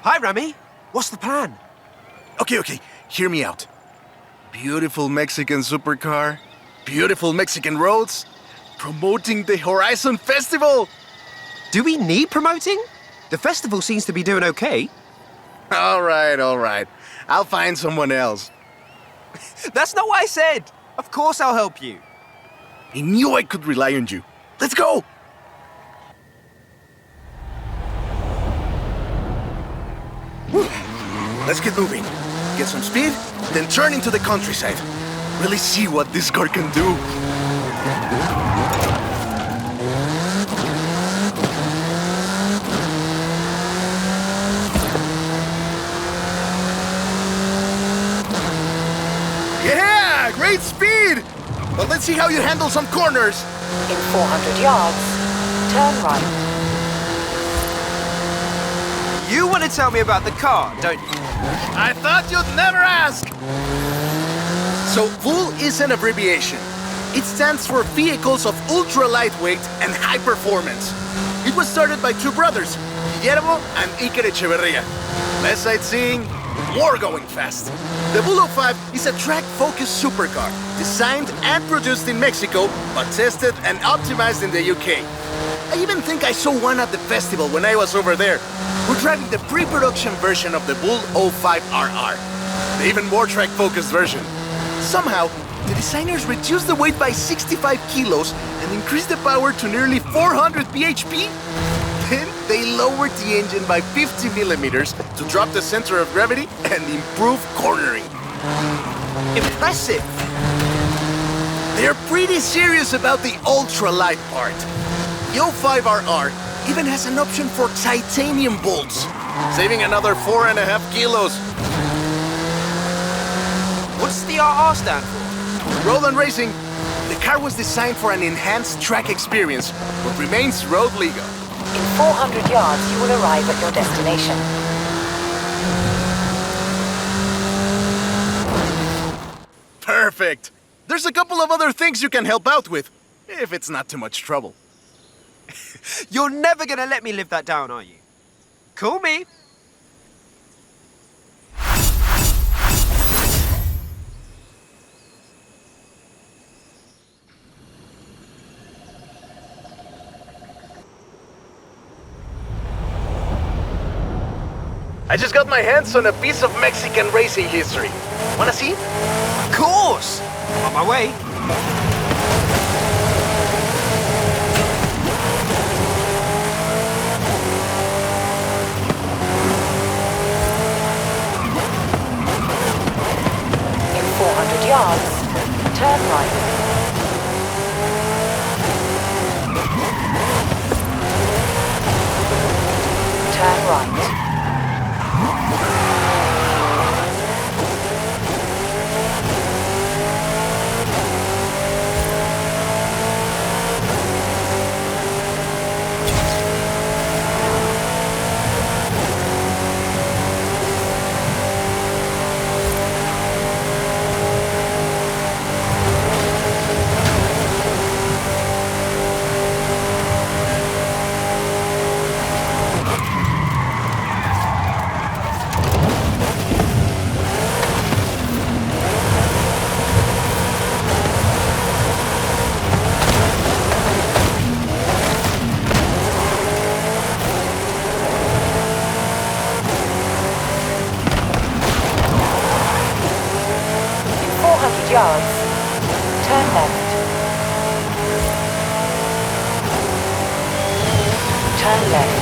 Hi, Rami. What's the plan? Okay, hear me out. Beautiful Mexican supercar, beautiful Mexican roads, promoting the Horizon Festival! Do we need promoting? The festival seems to be doing okay. All right. I'll find someone else. That's not what I said. Of course I'll help you. I knew I could rely on you. Let's go! Whew. Let's get moving. Get some speed, then turn into the countryside. Really see what this car can do. Yeah, great speed! But let's see how you handle some corners. In 400 yards, turn right. You want to tell me about the car, don't you? I thought you'd never ask! So, VUL is an abbreviation. It stands for Vehicles of Ultra Lightweight and High Performance. It was started by two brothers, Guillermo and Iker Echeverria. Less sightseeing, more going fast. The VUL 05 is a track-focused supercar, designed and produced in Mexico, but tested and optimized in the UK. I even think I saw one at the festival when I was over there. We're driving the pre-production version of the VUL 05RR, the even more track-focused version. Somehow, the designers reduced the weight by 65 kilos and increased the power to nearly 400 bhp. Then they lowered the engine by 50 millimeters to drop the center of gravity and improve cornering. Impressive. They're pretty serious about the ultralight part. The 05RR even has an option for titanium bolts, saving another 4.5 kilos. What's the RR stand for? Road and Racing. The car was designed for an enhanced track experience, but remains road legal. In 400 yards, you will arrive at your destination. Perfect! There's a couple of other things you can help out with, if it's not too much trouble. You're never gonna let me live that down, are you? Call me. I just got my hands on a piece of Mexican racing history. Wanna see? Of course. On my way. In 400 yards, turn right. Turn right. Yards. Turn left. Turn left.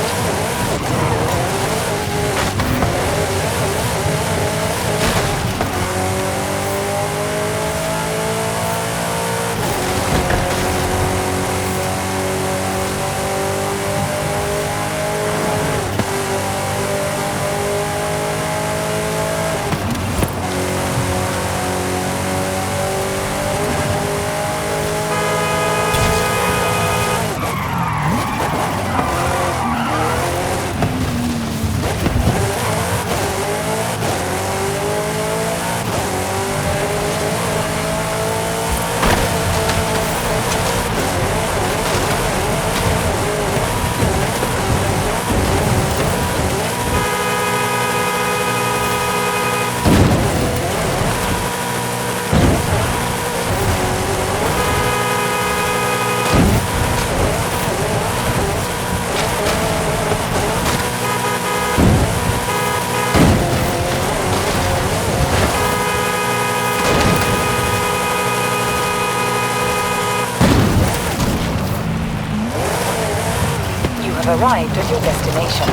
have arrived at your destination.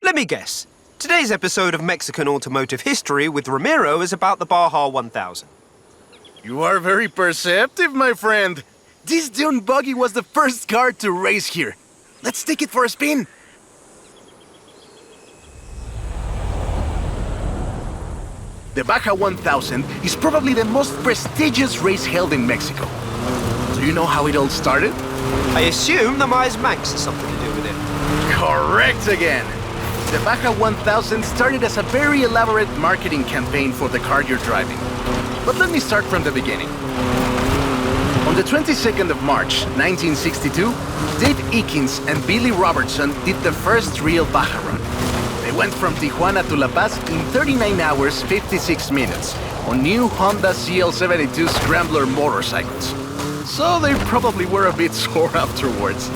Let me guess. Today's episode of Mexican Automotive History with Ramiro is about the Baja 1000. You are very perceptive, my friend. This dune buggy was the first car to race here. Let's take it for a spin. The Baja 1000 is probably the most prestigious race held in Mexico. Do you know how it all started? I assume the Myers Manx has something to do with it. Correct again. The Baja 1000 started as a very elaborate marketing campaign for the car you're driving. But let me start from the beginning. On the 22nd of March, 1962, Dave Eakins and Billy Robertson did the first real Baja run. They went from Tijuana to La Paz in 39 hours, 56 minutes on new Honda CL72 Scrambler motorcycles. So they probably were a bit sore afterwards.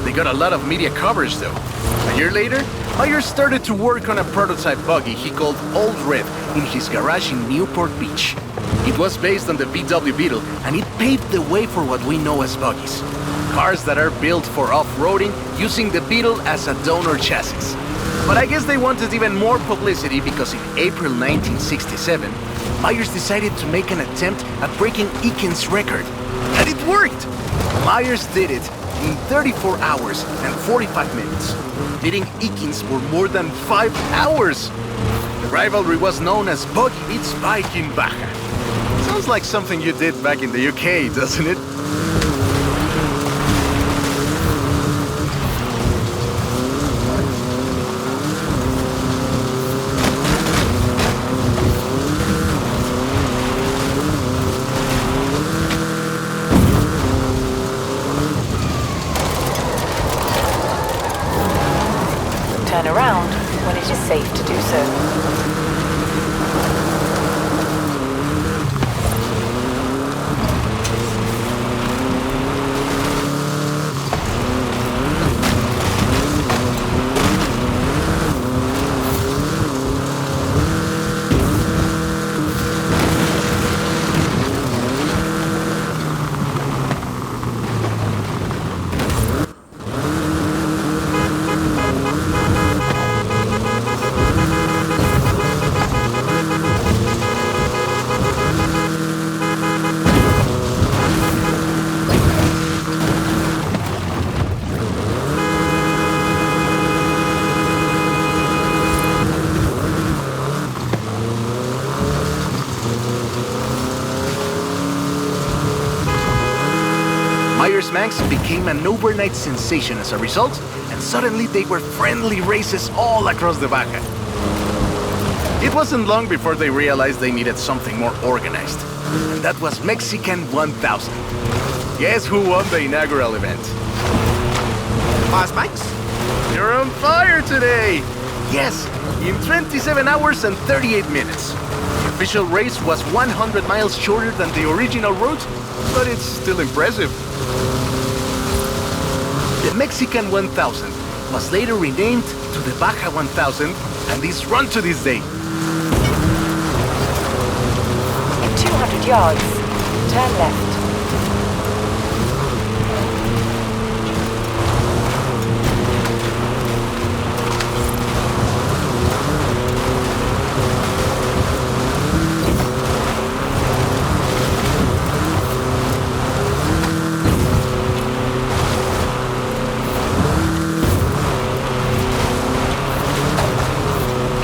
They got a lot of media coverage though. A year later, Myers started to work on a prototype buggy he called Old Red in his garage in Newport Beach. It was based on the VW Beetle, and it paved the way for what we know as buggies. Cars that are built for off-roading using the Beetle as a donor chassis. But I guess they wanted even more publicity because in April 1967, Myers decided to make an attempt at breaking Eakins' record. And it worked! Myers did it in 34 hours and 45 minutes, beating Eakins for more than 5 hours. The rivalry was known as Buggy Beats Bike in Baja. Sounds like something you did back in the UK, doesn't it? Turn around when it is safe to do so. Myers Manx became an overnight sensation as a result, and suddenly they were friendly races all across the Baja. It wasn't long before they realized they needed something more organized, and that was Mexican 1000. Guess who won the inaugural event? Myers Manx? You're on fire today! Yes, in 27 hours and 38 minutes. The official race was 100 miles shorter than the original route, but it's still impressive. The Mexican 1000 was later renamed to the Baja 1000 and is run to this day. In 200 yards, turn left.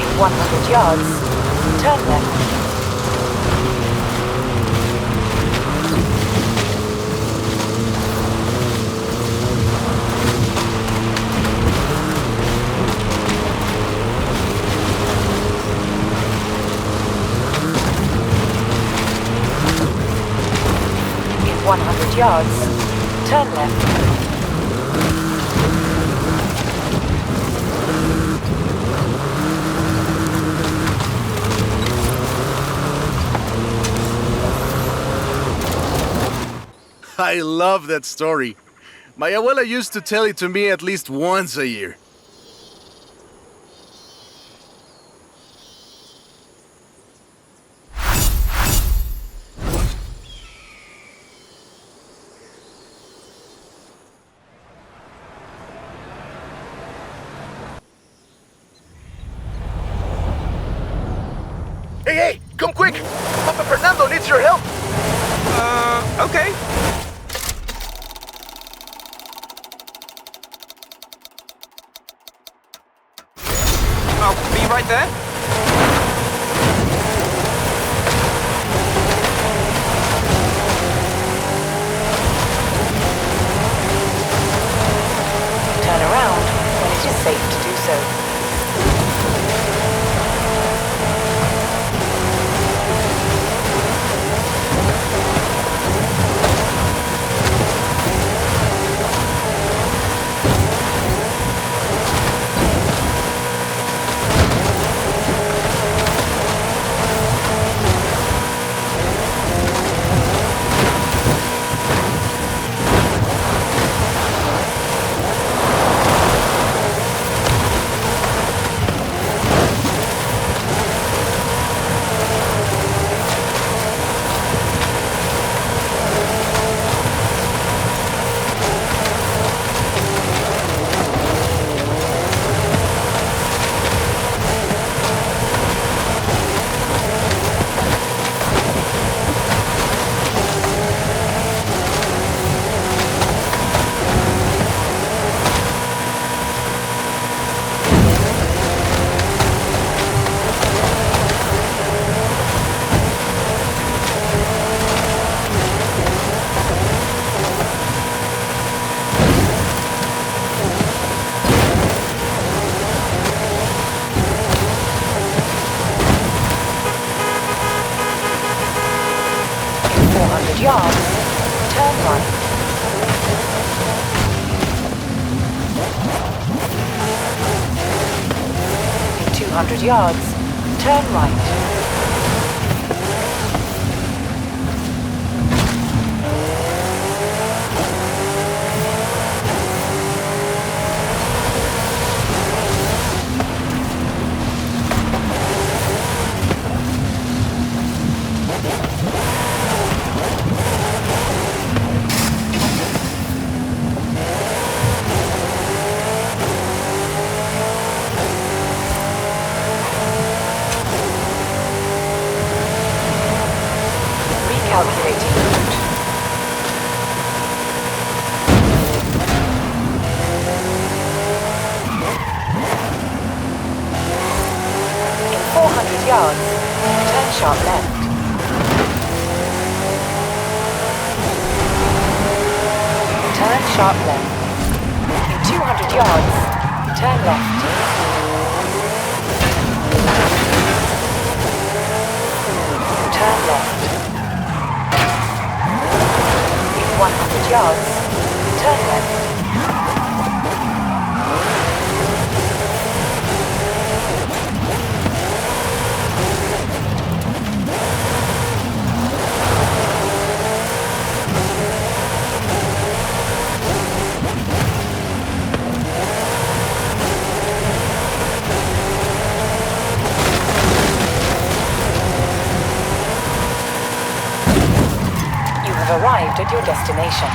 In 100 yards, turn left. In 100 yards, turn left. I love that story. My abuela used to tell it to me at least once a year. Hey, come quick! Papa Fernando needs your help! Okay. I'll be right there. Turn around when it is safe to do so. In 400 yards, turn right. In 200 yards, turn right. Recalculating route. In 400 yards, turn sharp left. Turn sharp left. In 200 yards, turn left. Turn left. In 100 yards, turn left. You have arrived at your destination.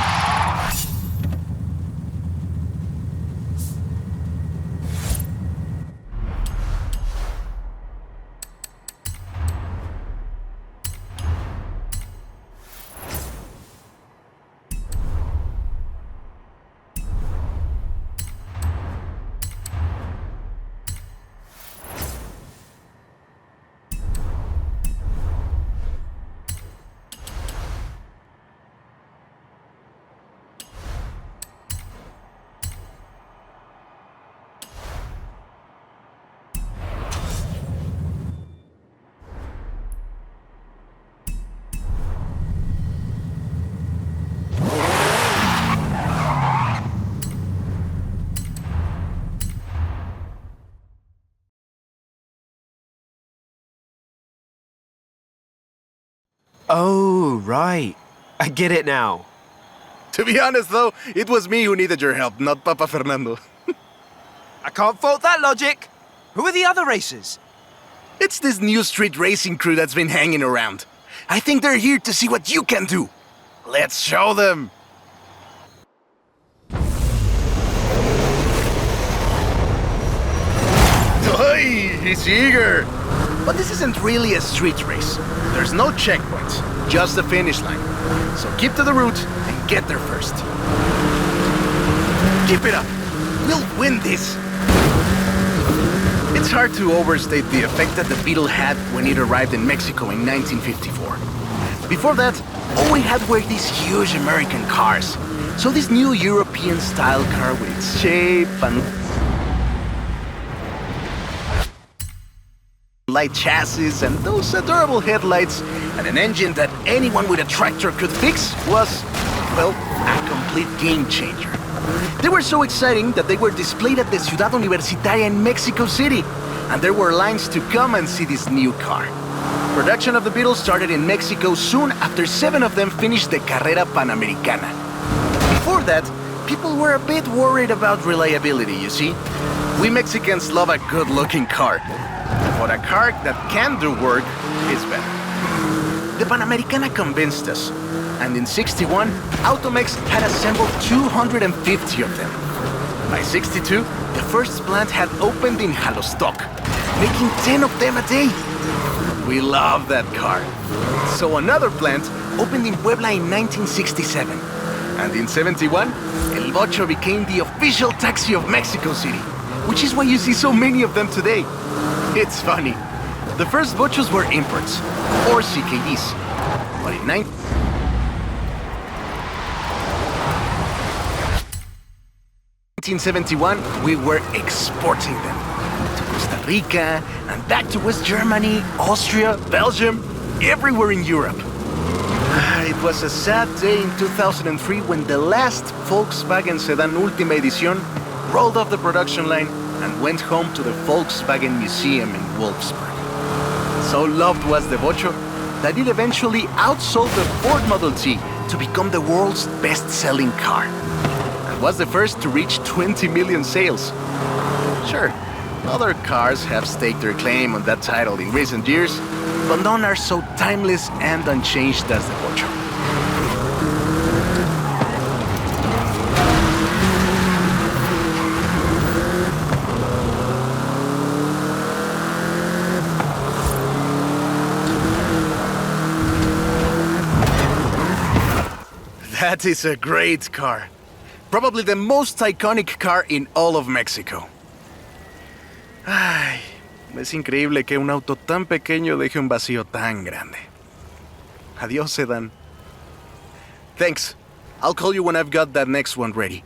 Oh, right. I get it now. To be honest, though, it was me who needed your help, not Papa Fernando. I can't fault that logic. Who are the other racers? It's this new street racing crew that's been hanging around. I think they're here to see what you can do. Let's show them. Hey, he's eager. But this isn't really a street race. There's no checkpoints, just the finish line. So keep to the route and get there first. Keep it up. We'll win this. It's hard to overstate the effect that the Beetle had when it arrived in Mexico in 1954. Before that, all we had were these huge American cars. So this new European-style car with its shape and light chassis and those adorable headlights and an engine that anyone with a tractor could fix was, well, a complete game changer. They were so exciting that they were displayed at the Ciudad Universitaria in Mexico City, and there were lines to come and see this new car. Production of the Beetle started in Mexico soon after 7 of them finished the Carrera Panamericana. Before that, people were a bit worried about reliability, you see. We Mexicans love a good-looking car, but a car that can do work is better. The Panamericana convinced us, and in '61, Automex had assembled 250 of them. By '62, the first plant had opened in Jalostoc, making 10 of them a day. We love that car. So another plant opened in Puebla in 1967. And in '71, El Bocho became the official taxi of Mexico City, which is why you see so many of them today. It's funny. The first Bochos were imports, or CKDs. But in 1971, we were exporting them to Costa Rica and back to West Germany, Austria, Belgium, everywhere in Europe. It was a sad day in 2003 when the last Volkswagen sedan Última Edición rolled off the production line and went home to the Volkswagen Museum in Wolfsburg. So loved was the Bocho that it eventually outsold the Ford Model T to become the world's best-selling car. And was the first to reach 20 million sales. Sure, other cars have staked their claim on that title in recent years, but none are so timeless and unchanged as the Bocho. That is a great car. Probably the most iconic car in all of Mexico. Ay, es increíble que un auto tan pequeño deje un vacío tan grande. Adiós, sedan. Thanks. I'll call you when I've got that next one ready.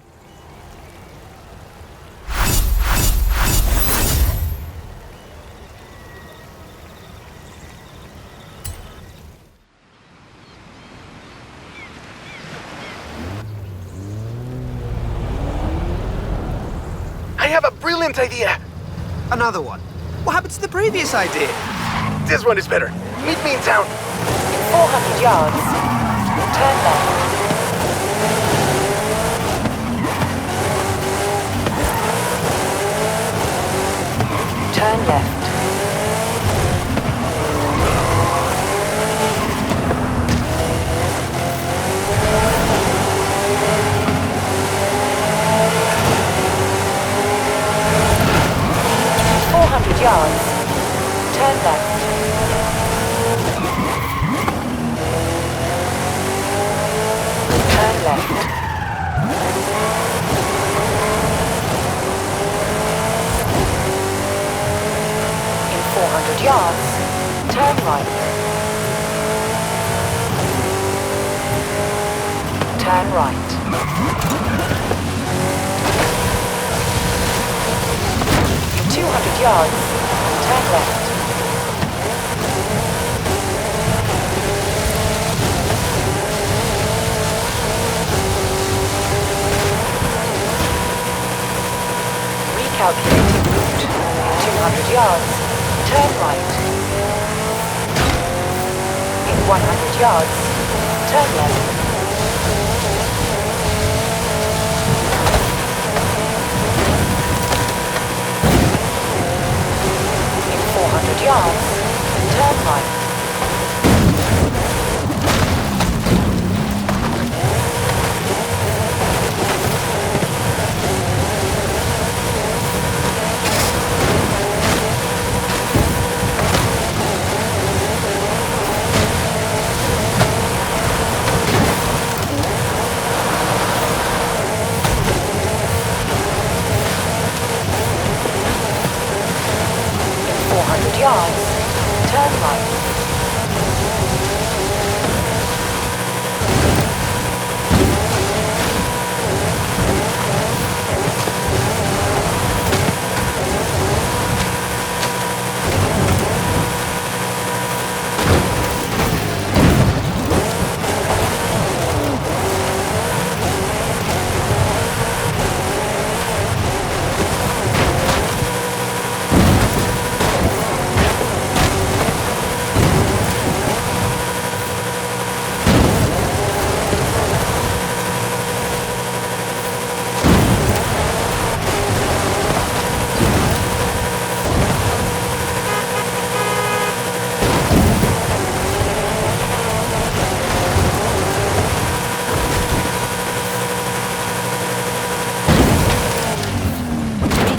I have a brilliant idea! Another one. What happened to the previous idea? This one is better. Meet me in town. In 400 yards, turn left. Turn left. Yards. Turn left. Turn left. In 400 yards, turn right. Turn right. In 200 yards, turn left. Recalculating route. 200 yards, turn right. In 100 yards, turn left. In 400 yards, turn right.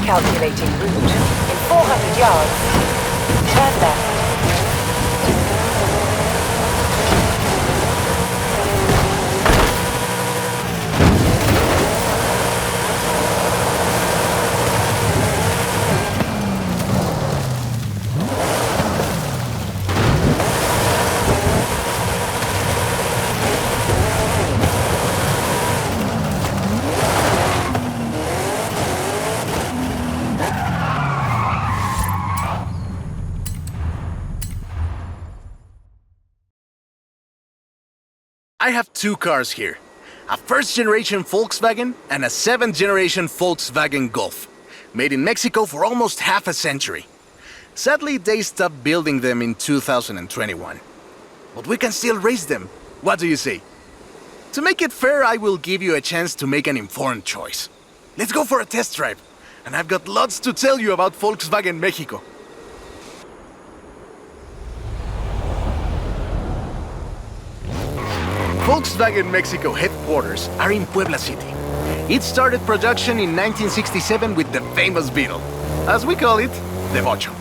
Calculating route. In 400 yards, turn left. I have two cars here. A first-generation Volkswagen and a 7th-generation Volkswagen Golf. Made in Mexico for almost half a century. Sadly, they stopped building them in 2021. But we can still race them. What do you say? To make it fair, I will give you a chance to make an informed choice. Let's go for a test drive. And I've got lots to tell you about Volkswagen Mexico. Volkswagen Mexico headquarters are in Puebla City. It started production in 1967 with the famous Beetle. As we call it, the Bocho.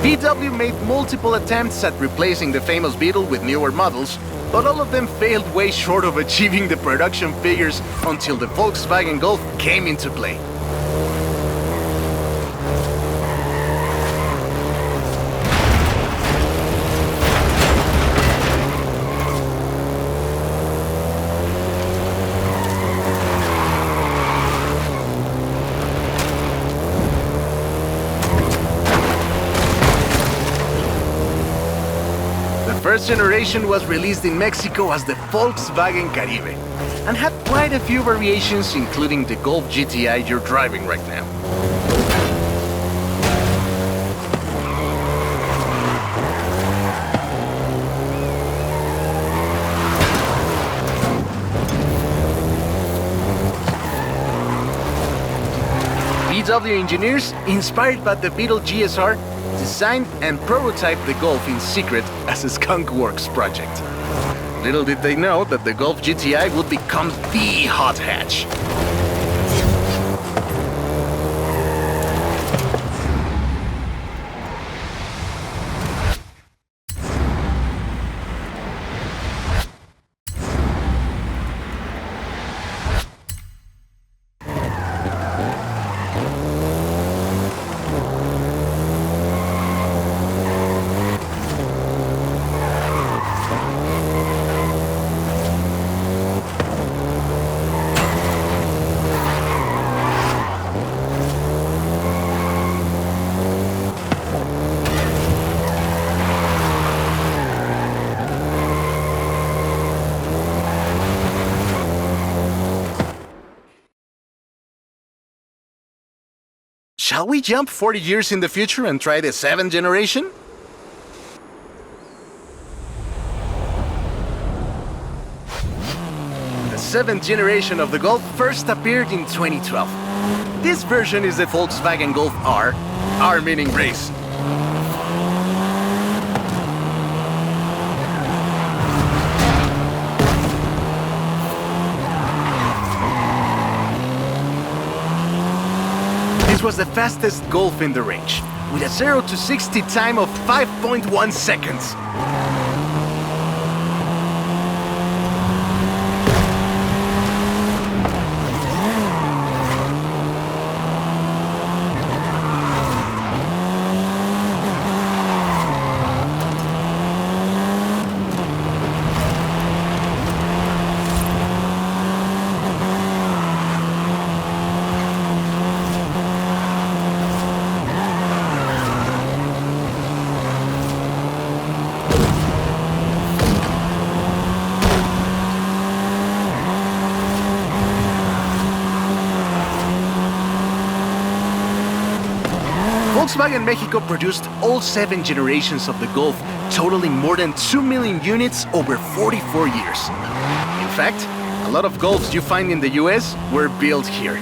VW made multiple attempts at replacing the famous Beetle with newer models, but all of them failed way short of achieving the production figures until the Volkswagen Golf came into play. The first generation was released in Mexico as the Volkswagen Caribe and had quite a few variations, including the Golf GTI you're driving right now. VW engineers, inspired by the Beetle GSR, designed and prototyped the Golf in secret as a Skunk Works project. Little did they know that the Golf GTI would become the hot hatch. Shall we jump 40 years in the future and try the 7th generation? The 7th generation of the Golf first appeared in 2012. This version is the Volkswagen Golf R, R meaning race. This was the fastest Golf in the range, with a 0 to 60 time of 5.1 seconds. Volkswagen Mexico produced all 7 generations of the Golf, totaling more than 2 million units over 44 years. In fact, a lot of Golfs you find in the US were built here.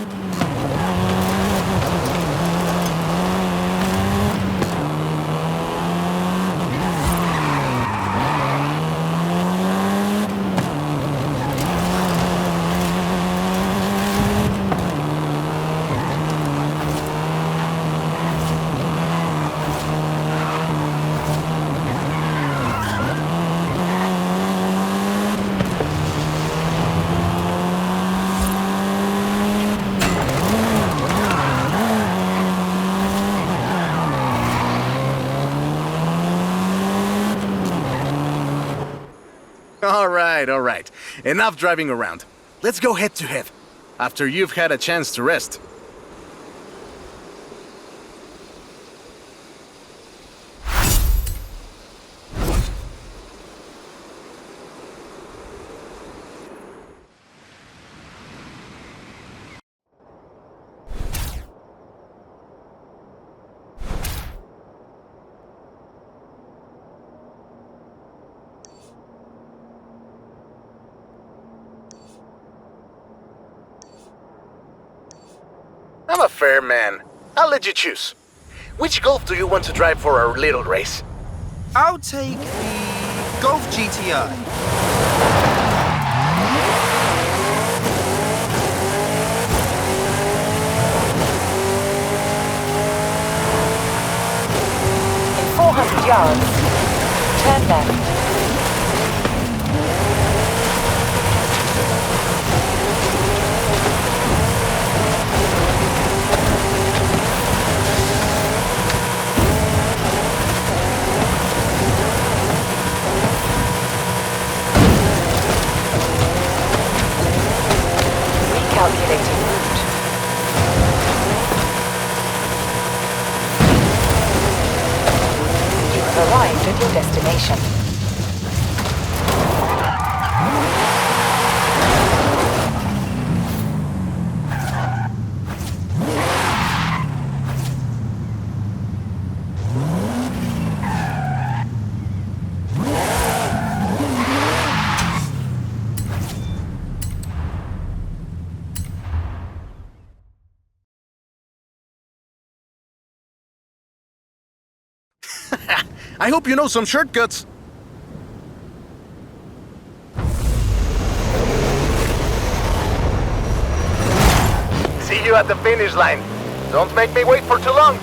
All right, all right. Enough driving around. Let's go head to head, after you've had a chance to rest. I'm a fair man. I'll let you choose. Which Golf do you want to drive for our little race? I'll take the Golf GTI. In 400 yards, turn left. Recalculating route. You have arrived at your destination. I hope you know some shortcuts. See you at the finish line. Don't make me wait for too long.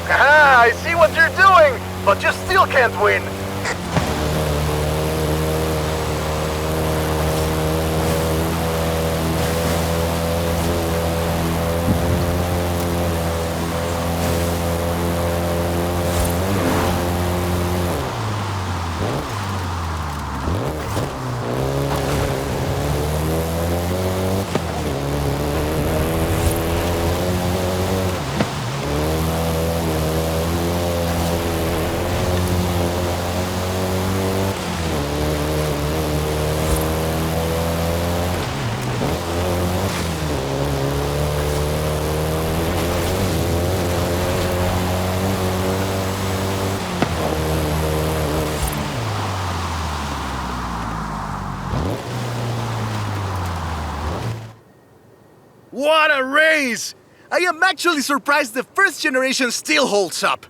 I see what you're doing, but you still can't win. What a race! I am actually surprised the first generation still holds up.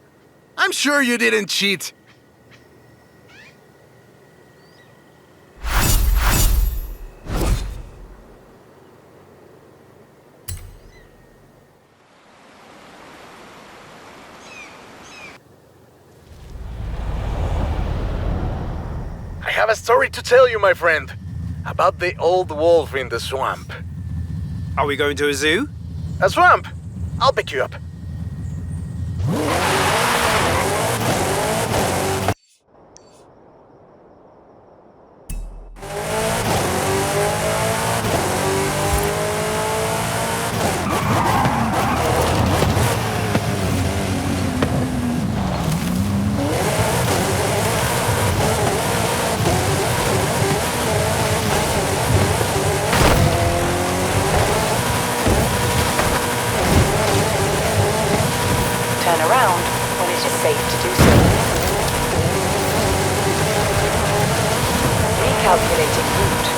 I'm sure you didn't cheat. I have a story to tell you, my friend, about the old wolf in the swamp. Are we going to a zoo? A swamp! I'll pick you up. Turn around when it is safe to do so. Recalculating route.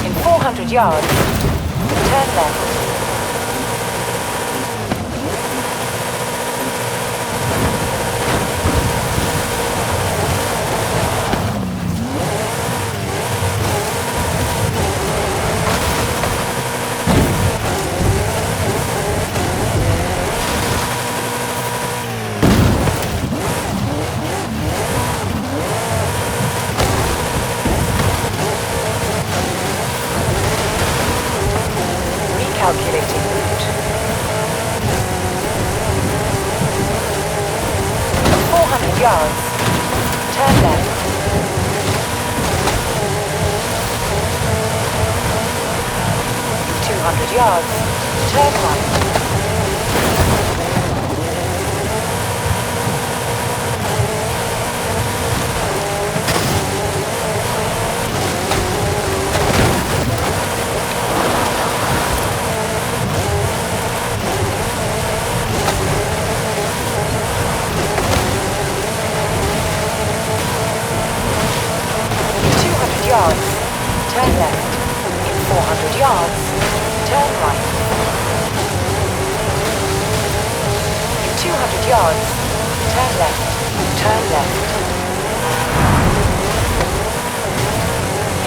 In 400 yards, turn left. Recalculating route. 400 yards, turn left. 200 yards, turn right. Yards, turn left. In 400 yards, turn right. In 200 yards, turn left. Turn left.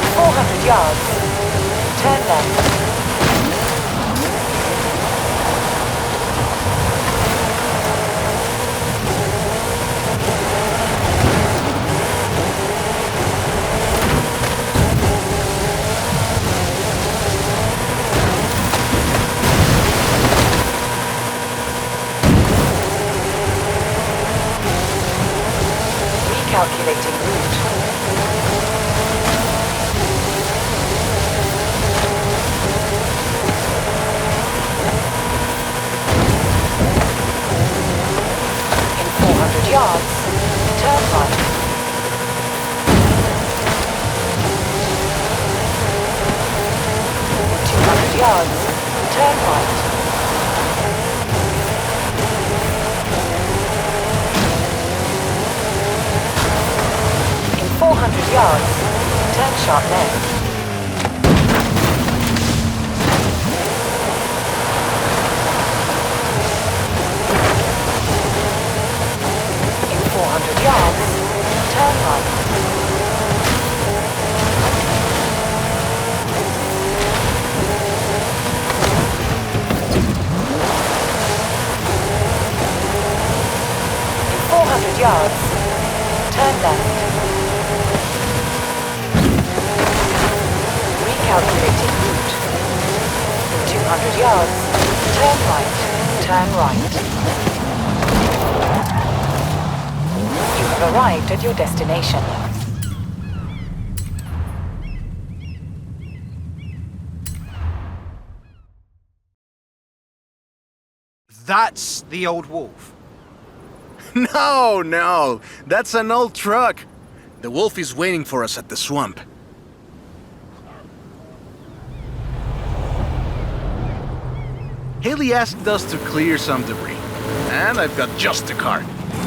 In 400 yards, turn left. Calculating route. In 400 yards, turn right. In 200 yards, turn right. In 400 yards, turn sharp left. In 400 yards, turn right. In 400 yards, turn left. Recalculating route. In 200 yards, turn right. Turn right. You have arrived at your destination. That's the old wolf. No, that's an old truck. The wolf is waiting for us at the swamp. Haley asked us to clear some debris, and I've got just the car.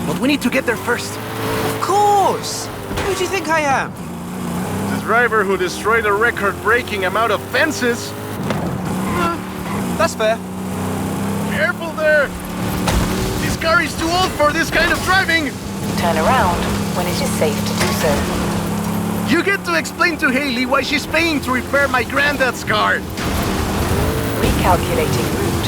But we need to get there first. Of course! Who do you think I am? The driver who destroyed a record-breaking amount of fences. That's fair. Careful there! This car is too old for this kind of driving! Turn around when it is safe to do so. You get to explain to Haley why she's paying to repair my granddad's car. Recalculating route.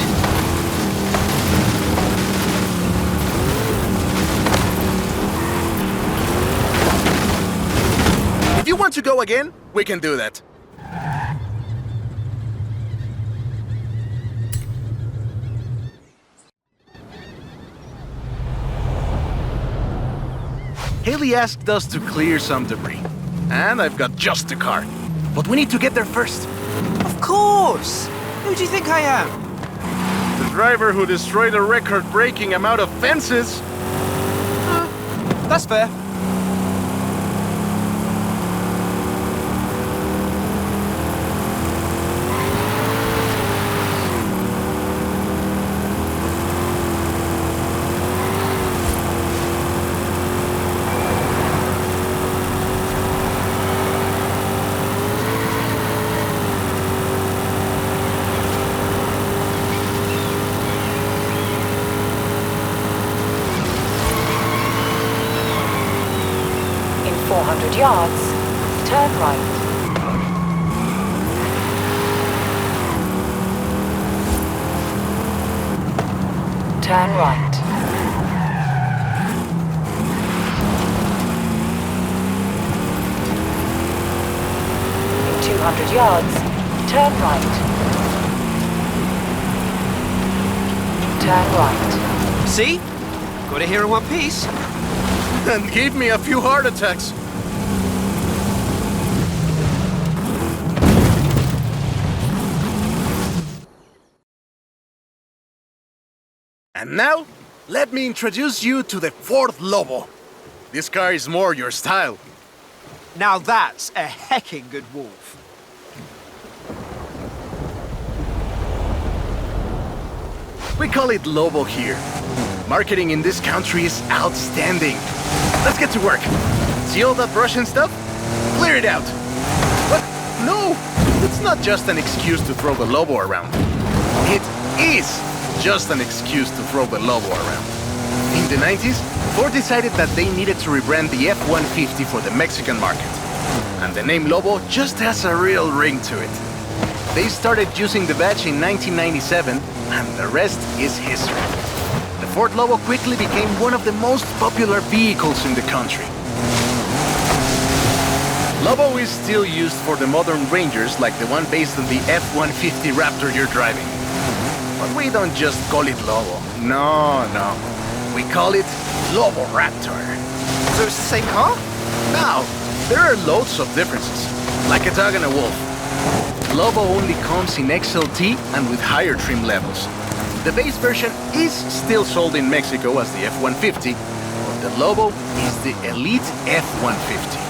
If you want to go again, we can do that. Haley asked us to clear some debris. And I've got just the car. But we need to get there first. Of course! Who do you think I am? The driver who destroyed a record-breaking amount of fences. That's fair. In 400 yards, turn right. Turn right. In 200 yards, turn right. Turn right. See? Got it here in one piece. And gave me a few heart attacks. And now, let me introduce you to the Ford Lobo. This car is more your style. Now that's a hecking good wolf. We call it Lobo here. Marketing in this country is outstanding. Let's get to work. See all that Russian stuff? Clear it out. What? No! It's not just an excuse to throw the Lobo around. It is just an excuse to throw the Lobo around. In the 90s, Ford decided that they needed to rebrand the F-150 for the Mexican market. And the name Lobo just has a real ring to it. They started using the badge in 1997, and the rest is history. The Ford Lobo quickly became one of the most popular vehicles in the country. Lobo is still used for the modern Rangers like the one based on the F-150 Raptor you're driving. But we don't just call it Lobo. No. We call it Lobo Raptor. So it's the same car? Now, there are loads of differences, like a dog and a wolf. Lobo only comes in XLT and with higher trim levels. The base version is still sold in Mexico as the F-150, but the Lobo is the elite F-150.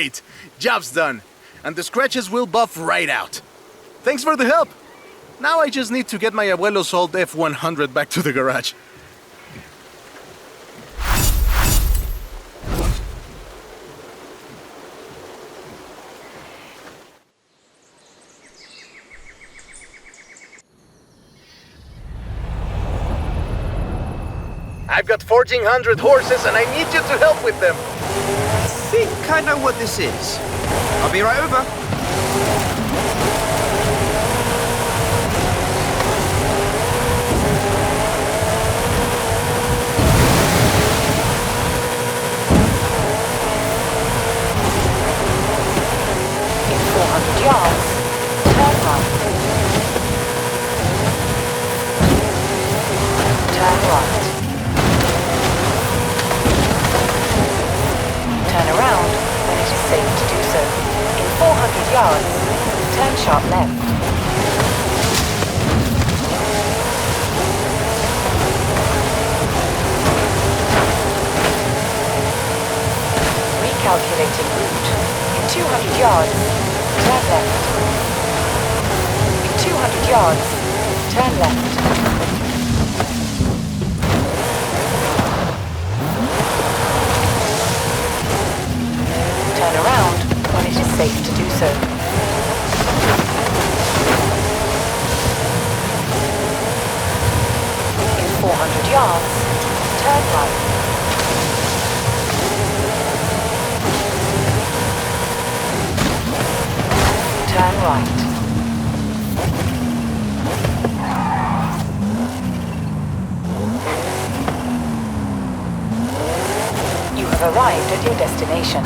Great! Job's done. And the scratches will buff right out. Thanks for the help. Now I just need to get my abuelo's old F-100 back to the garage. I've got 1,400 horses and I need you to help with them. I think I know what this is. I'll be right over. In 400 yards, turn right. Turn right. Turn around when it is safe to do so. In 400 yards, turn sharp left. Recalculating route. In 200 yards, turn left. In 200 yards, turn left. Turn around when it is safe to do so. In 400 yards, turn right. Turn right. You have arrived at your destination.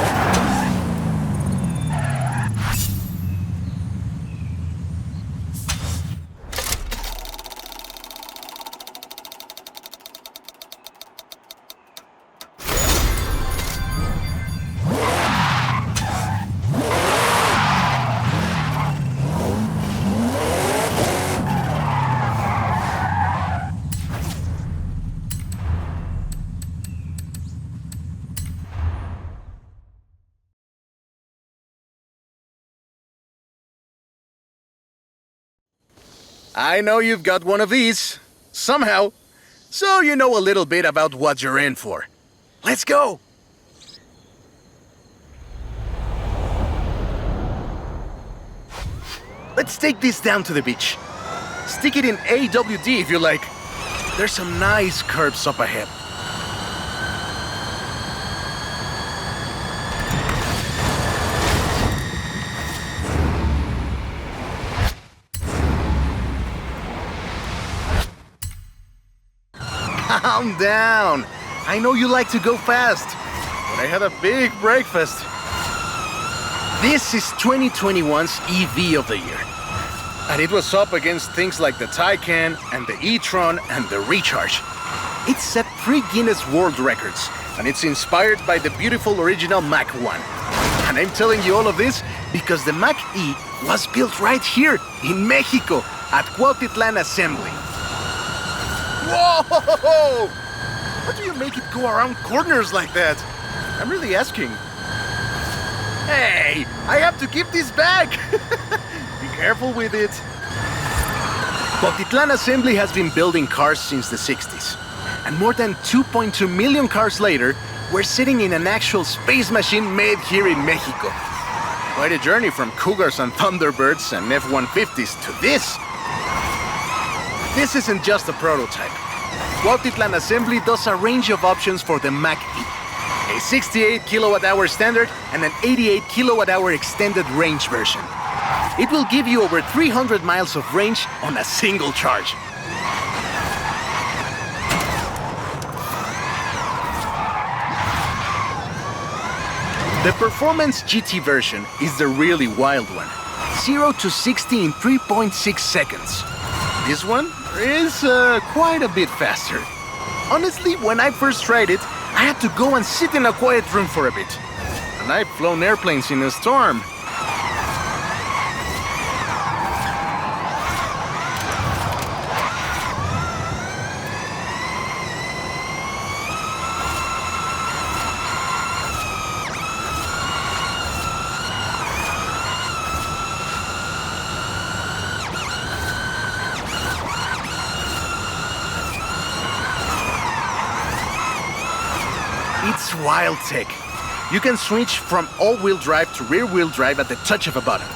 I know you've got one of these. Somehow. So you know a little bit about what you're in for. Let's go! Let's take this down to the beach. Stick it in AWD if you like. There's some nice curves up ahead. Calm down. I know you like to go fast, but I had a big breakfast. This is 2021's EV of the year. And it was up against things like the Taycan and the e-tron and the Recharge. It set 3 Guinness World Records, and it's inspired by the beautiful original Mach 1. And I'm telling you all of this because the Mach E was built right here in Mexico at Cuautitlán Assembly. Whoa! How do you make it go around corners like that? I'm really asking. Hey, I have to keep this back. Be careful with it. Cuautitlán Assembly has been building cars since the 60s. And more than 2.2 million cars later, we're sitting in an actual space machine made here in Mexico. Quite a journey from Cougars and Thunderbirds and F-150s to this. This isn't just a prototype. Cuautitlán Assembly does a range of options for the Mach E. A 68 kilowatt-hour standard and an 88 kilowatt-hour extended range version. It will give you over 300 miles of range on a single charge. The Performance GT version is the really wild one. 0 to 60 in 3.6 seconds. This one is quite a bit faster. Honestly, when I first tried it, I had to go and sit in a quiet room for a bit. And I've flown airplanes in a storm. It's wild tech. You can switch from all-wheel drive to rear-wheel drive at the touch of a button.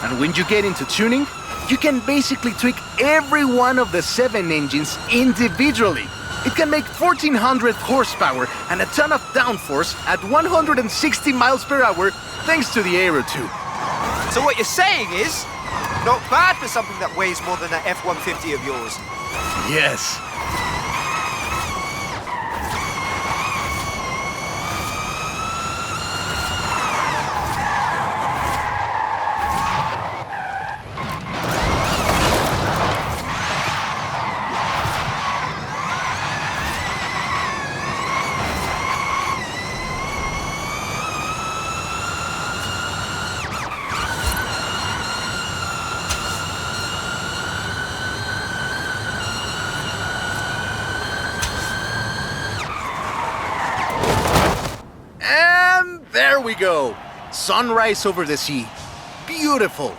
And when you get into tuning, you can basically tweak every one of the 7 engines individually. It can make 1,400 horsepower and a ton of downforce at 160 miles per hour thanks to the Aero 2. So what you're saying is, not bad for something that weighs more than that F-150 of yours. Yes. And there we go. Sunrise over the sea. Beautiful.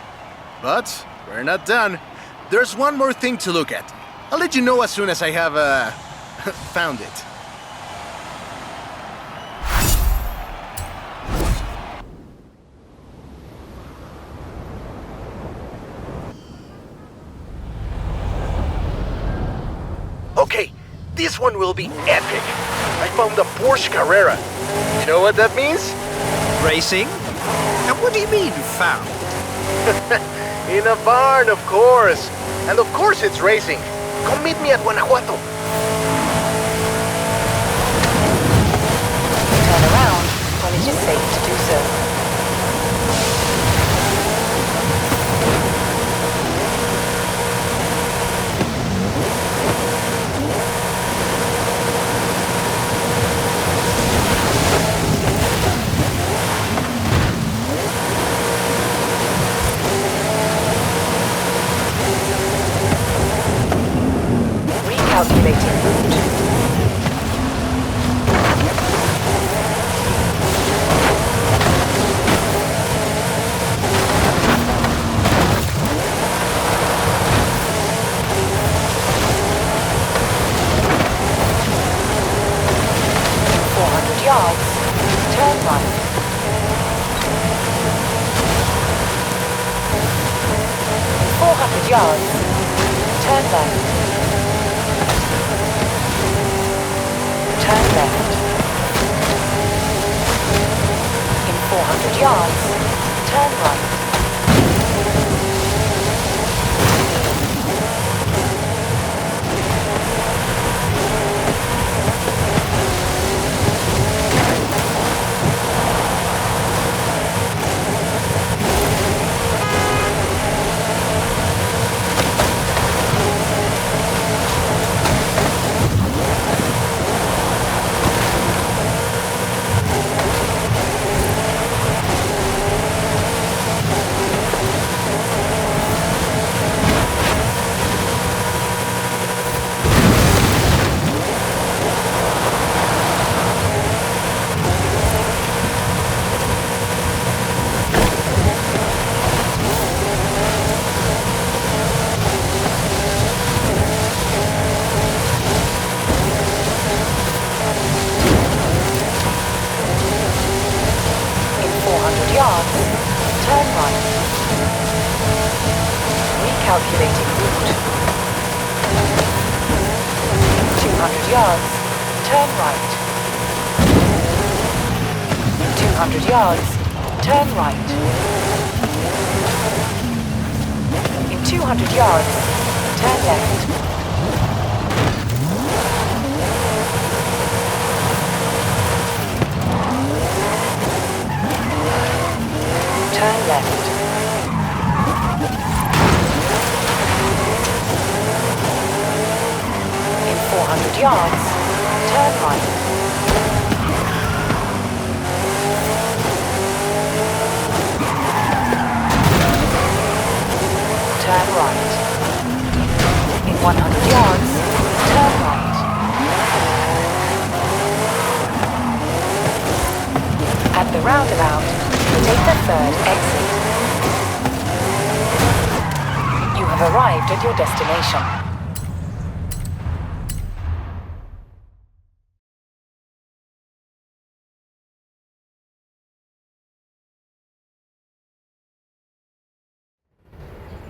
But we're not done. There's one more thing to look at. I'll let you know as soon as I have, found it. Okay, this one will be epic. I found a Porsche Carrera. You know what that means? Racing? And what do you mean, found? In a barn, of course. And of course it's racing. Come meet me at Guanajuato. Turn around when it is safe to do so. Recalculating route. Yards, turn right. In 400 yards, turn left. Turn left. In 400 yards, turn right. Yards, turn right. Recalculating route. 200 yards, turn right. 200 yards, turn right. In 200 yards, turn left. Turn left. In 400 yards, turn right. Turn right. In 100 yards, turn right. At the roundabout, take the 3rd exit. You have arrived at your destination.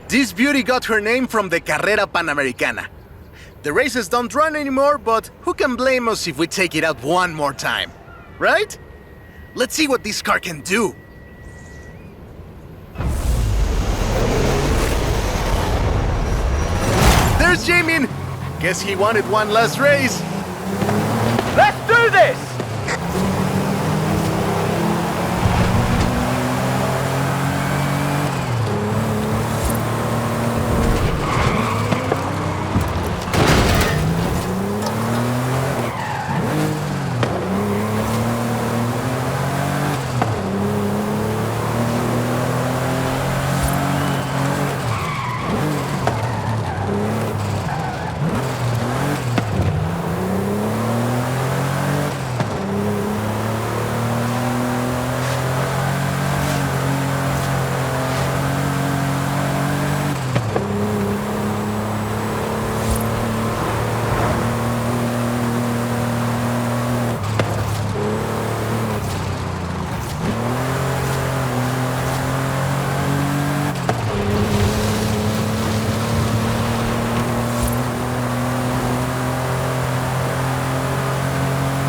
This beauty got her name from the Carrera Panamericana. The races don't run anymore, but who can blame us if we take it out one more time? Right? Let's see what this car can do. There's Jamin! Guess he wanted one last race. Let's do this!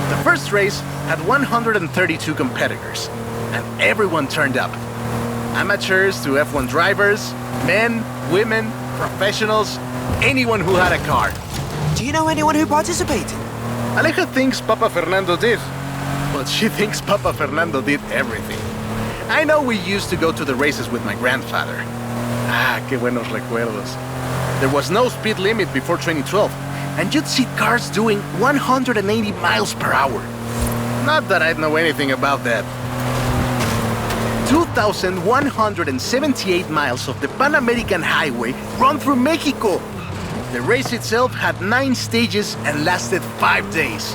The first race had 132 competitors, and everyone turned up. Amateurs to F1 drivers, men, women, professionals, anyone who had a car. Do you know anyone who participated? Aleja thinks Papa Fernando did, but she thinks Papa Fernando did everything. I know we used to go to the races with my grandfather. Ah, qué buenos recuerdos. There was no speed limit before 2012, and you'd see cars doing 180 miles per hour. Not that I'd know anything about that. 2,178 miles of the Pan American Highway run through Mexico. The race itself had 9 stages and lasted 5 days.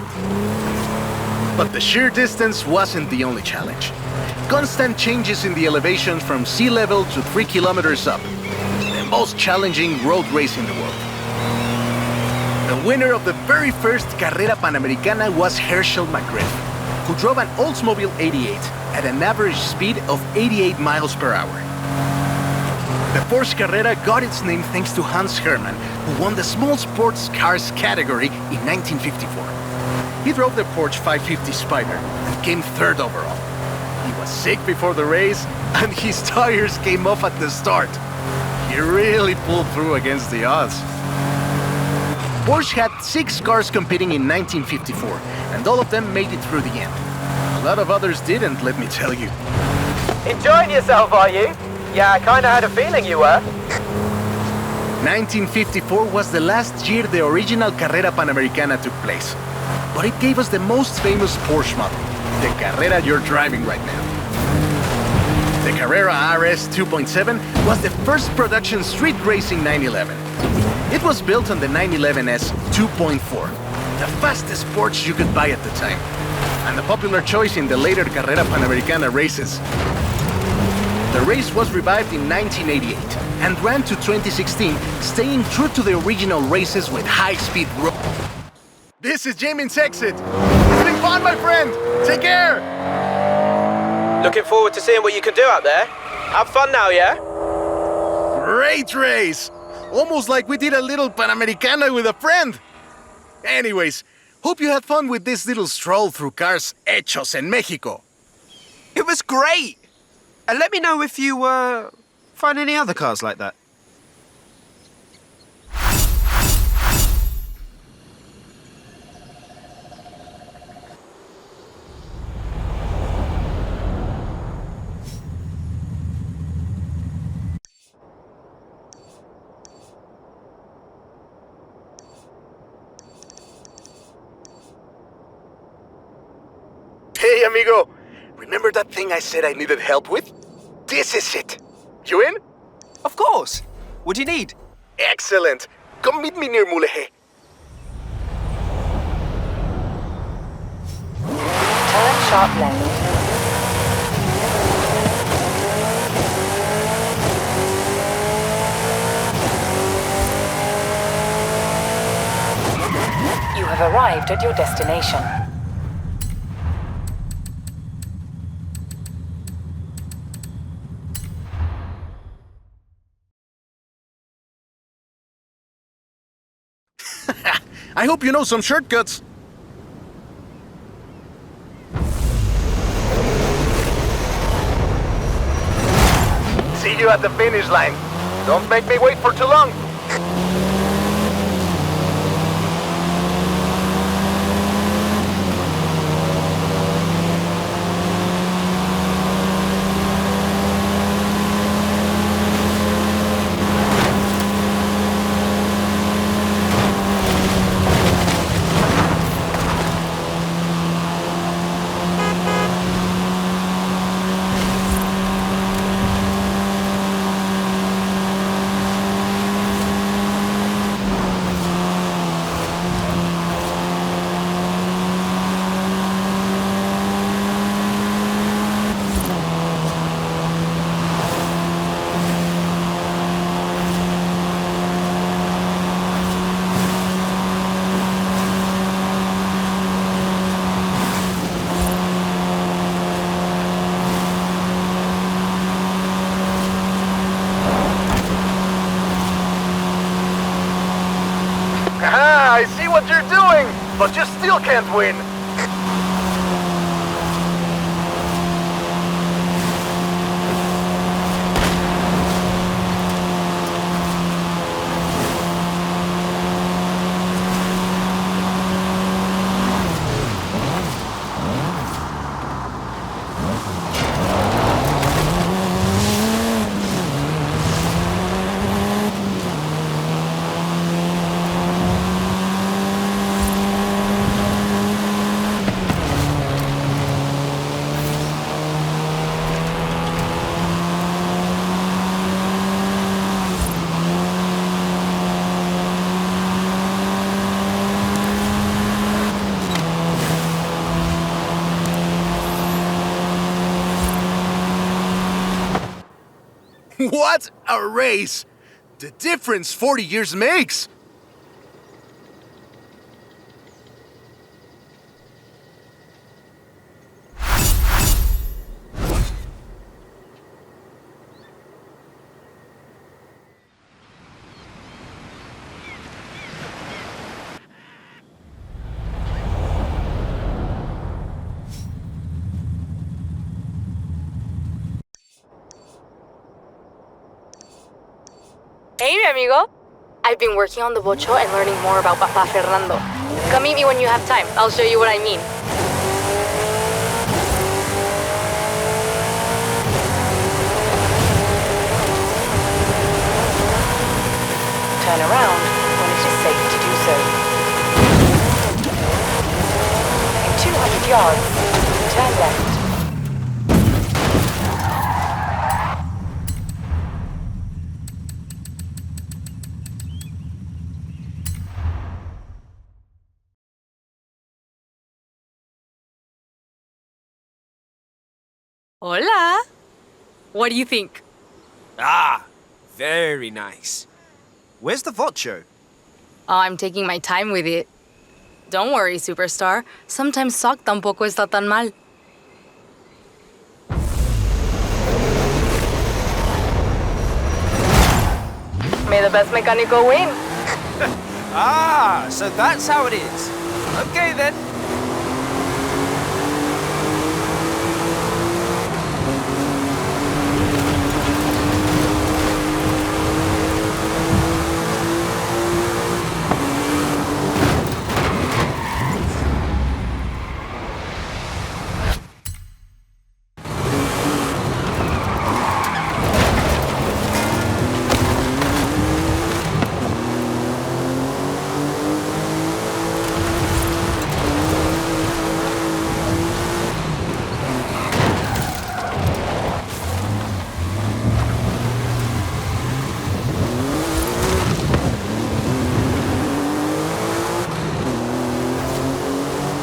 But the sheer distance wasn't the only challenge. Constant changes in the elevation from sea level to 3 kilometers up. The most challenging road race in the world. The winner of the very first Carrera Panamericana was Herschel McGriff, who drove an Oldsmobile 88 at an average speed of 88 miles per hour. The Porsche Carrera got its name thanks to Hans Hermann, who won the small sports cars category in 1954. He drove the Porsche 550 Spider and came 3rd overall. He was sick before the race, and his tires came off at the start. He really pulled through against the odds. Porsche had 6 cars competing in 1954, and all of them made it through the end. A lot of others didn't, let me tell you. Enjoying yourself, are you? Yeah, I kinda had a feeling you were. 1954 was the last year the original Carrera Panamericana took place. But it gave us the most famous Porsche model, the Carrera you're driving right now. The Carrera RS 2.7 was the first production street racing 911. It was built on the 911S 2.4, the fastest Porsche you could buy at the time, and a popular choice in the later Carrera Panamericana races. The race was revived in 1988 and ran to 2016, staying true to the original races with high-speed road. This is Jamin's exit. It's been fun, my friend. Take care. Looking forward to seeing what you can do out there. Have fun now, yeah? Great race. Almost like we did a little Panamericana with a friend. Anyways, hope you had fun with this little stroll through cars hechos en Mexico. It was great! And let me know if you, find any other cars like that. Hey, amigo. Remember that thing I said I needed help with? This is it. You in? Of course! What do you need? Excellent. Come meet me near Mulegé. Turn sharp left. You have arrived at your destination. I hope you know some shortcuts. See you at the finish line. Don't make me wait for too long. I see what you're doing, but you still can't win. What a race! The difference 40 years makes! Hey, mi amigo. I've been working on the bocho and learning more about Papa Fernando. Come meet me when you have time. I'll show you what I mean. Turn around when it is safe to do so. In 200 yards, turn left. Hola! What do you think? Ah, very nice. Where's the vocho? Oh, I'm taking my time with it. Don't worry, superstar. Sometimes sock tampoco está tan mal. May the best mecánico win. Ah, so that's how it is. Okay then.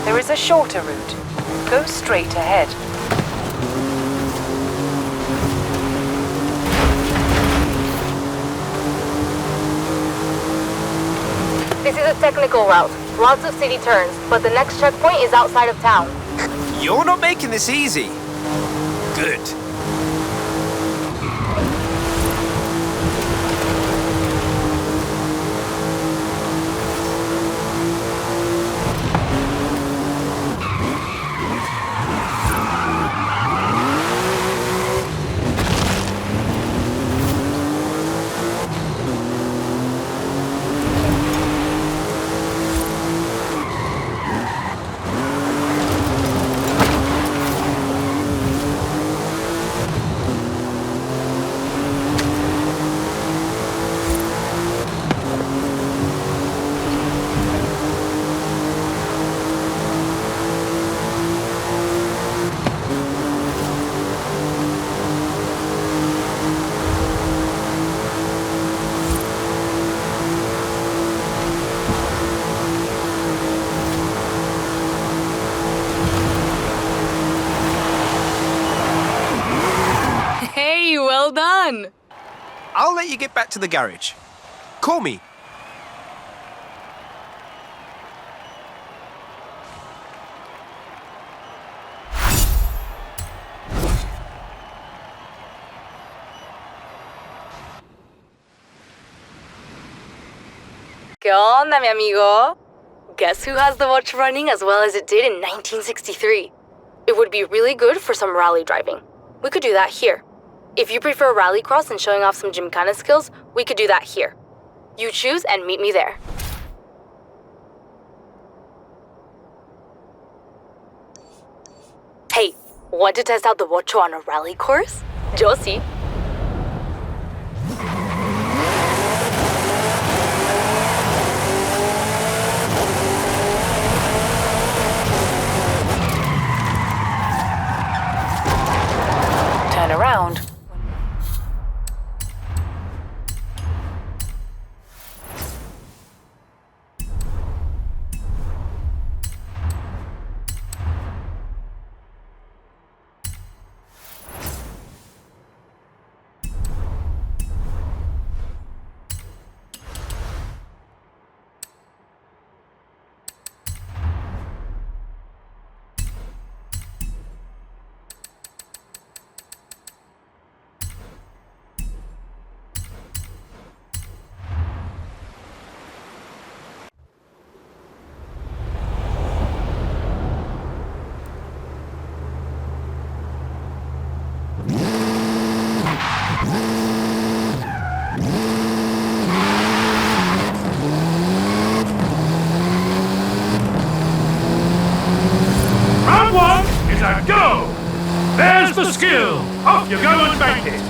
There is a shorter route. Go straight ahead. This is a technical route. Lots of city turns, but the next checkpoint is outside of town. You're not making this easy. Good. I'll let you get back to the garage. Call me. ¿Qué onda, mi amigo? Guess who has the watch running as well as it did in 1963? It would be really good for some rally driving. We could do that here. If you prefer rallycross and showing off some gymkhana skills, we could do that here. You choose and meet me there. Hey, want to test out the Wocho on a rally course? Yo sí. Turn around. Round one is a go! There's the skill! Off you go and make it!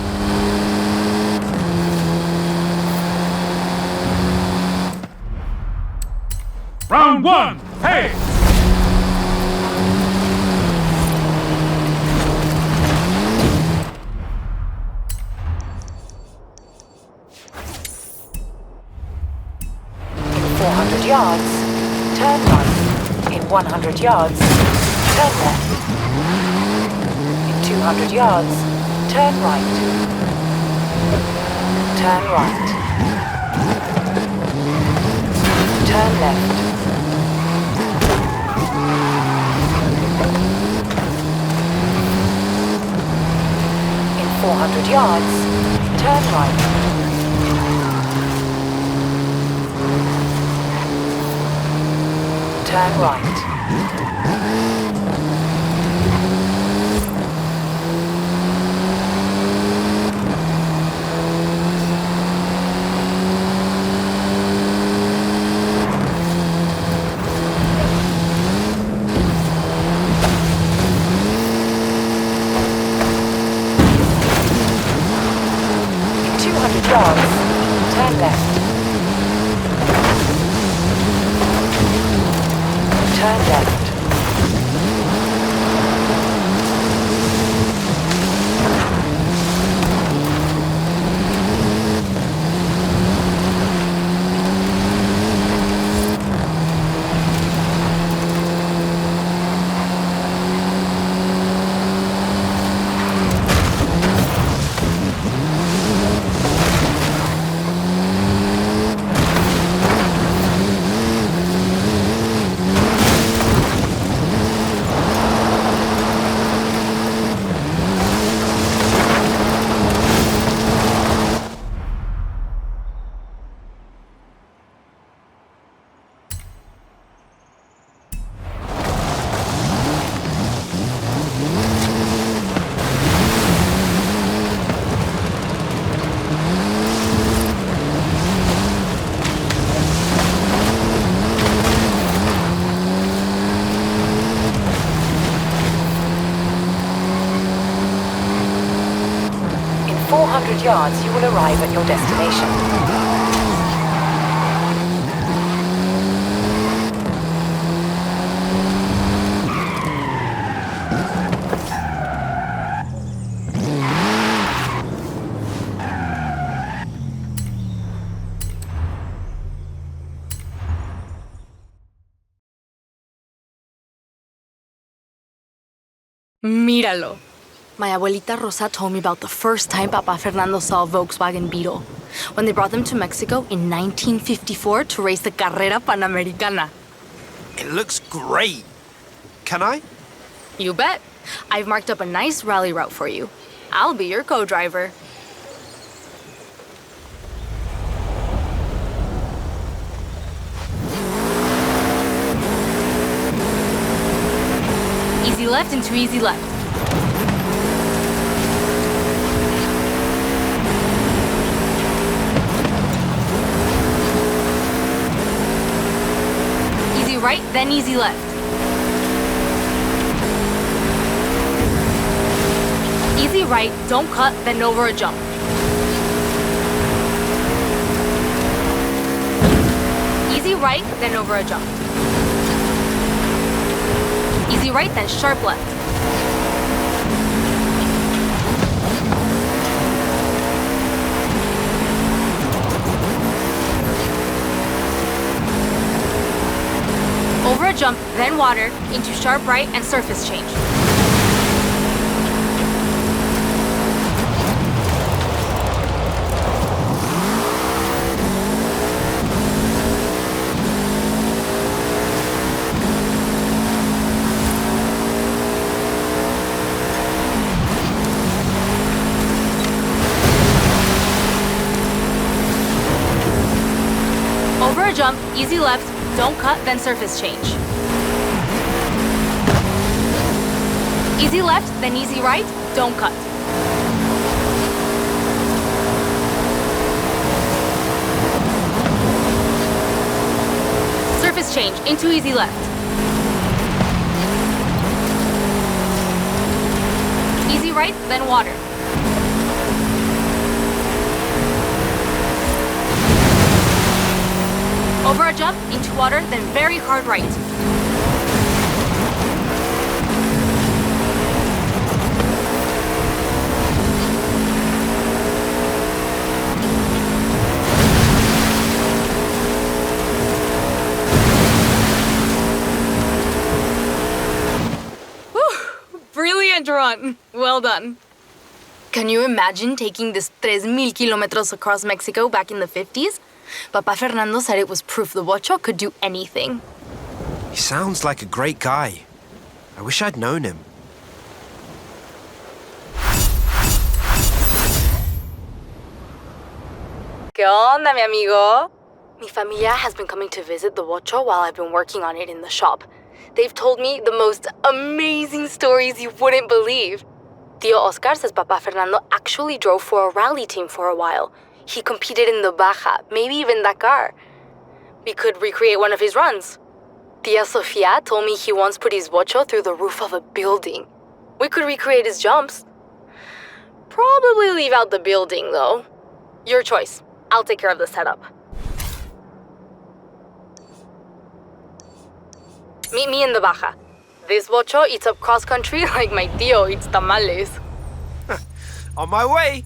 Round one, hey! In 400 yards, turn right. In 100 yards, turn left. In 200 yards, turn right. Turn right. Turn left. In 400 yards, turn right. Turn right. In 200 yards, turn left. Turn left. In 400 yards, you will arrive at your destination. Míralo. My abuelita Rosa told me about the first time Papa Fernando saw a Volkswagen Beetle, when they brought them to Mexico in 1954 to race the Carrera Panamericana. It looks great. Can I? You bet. I've marked up a nice rally route for you. I'll be your co-driver. Easy left into easy left. Easy right, then easy left. Easy right, don't cut, then over a jump. Easy right, then over a jump. Easy right, then sharp left. Over a jump, then water, into sharp right and surface change. Over a jump, easy left, don't cut, then surface change. Easy left, then easy right, don't cut. Surface change, into easy left. Easy right, then water. Over a jump, into water, then very hard right. Whew, brilliant run. Well done. Can you imagine taking this 3,000 kilometers across Mexico back in the 50s? Papa Fernando said it was proof the Bocho could do anything. He sounds like a great guy. I wish I'd known him. ¿Qué onda, mi amigo? Mi familia has been coming to visit the Bocho while I've been working on it in the shop. They've told me the most amazing stories you wouldn't believe. Tío Oscar says Papa Fernando actually drove for a rally team for a while. He competed in the Baja, maybe even Dakar. We could recreate one of his runs. Tia Sofia told me he once put his Bocho through the roof of a building. We could recreate his jumps. Probably leave out the building, though. Your choice. I'll take care of the setup. Meet me in the Baja. This Bocho eats up cross-country like my tío eats tamales. On my way!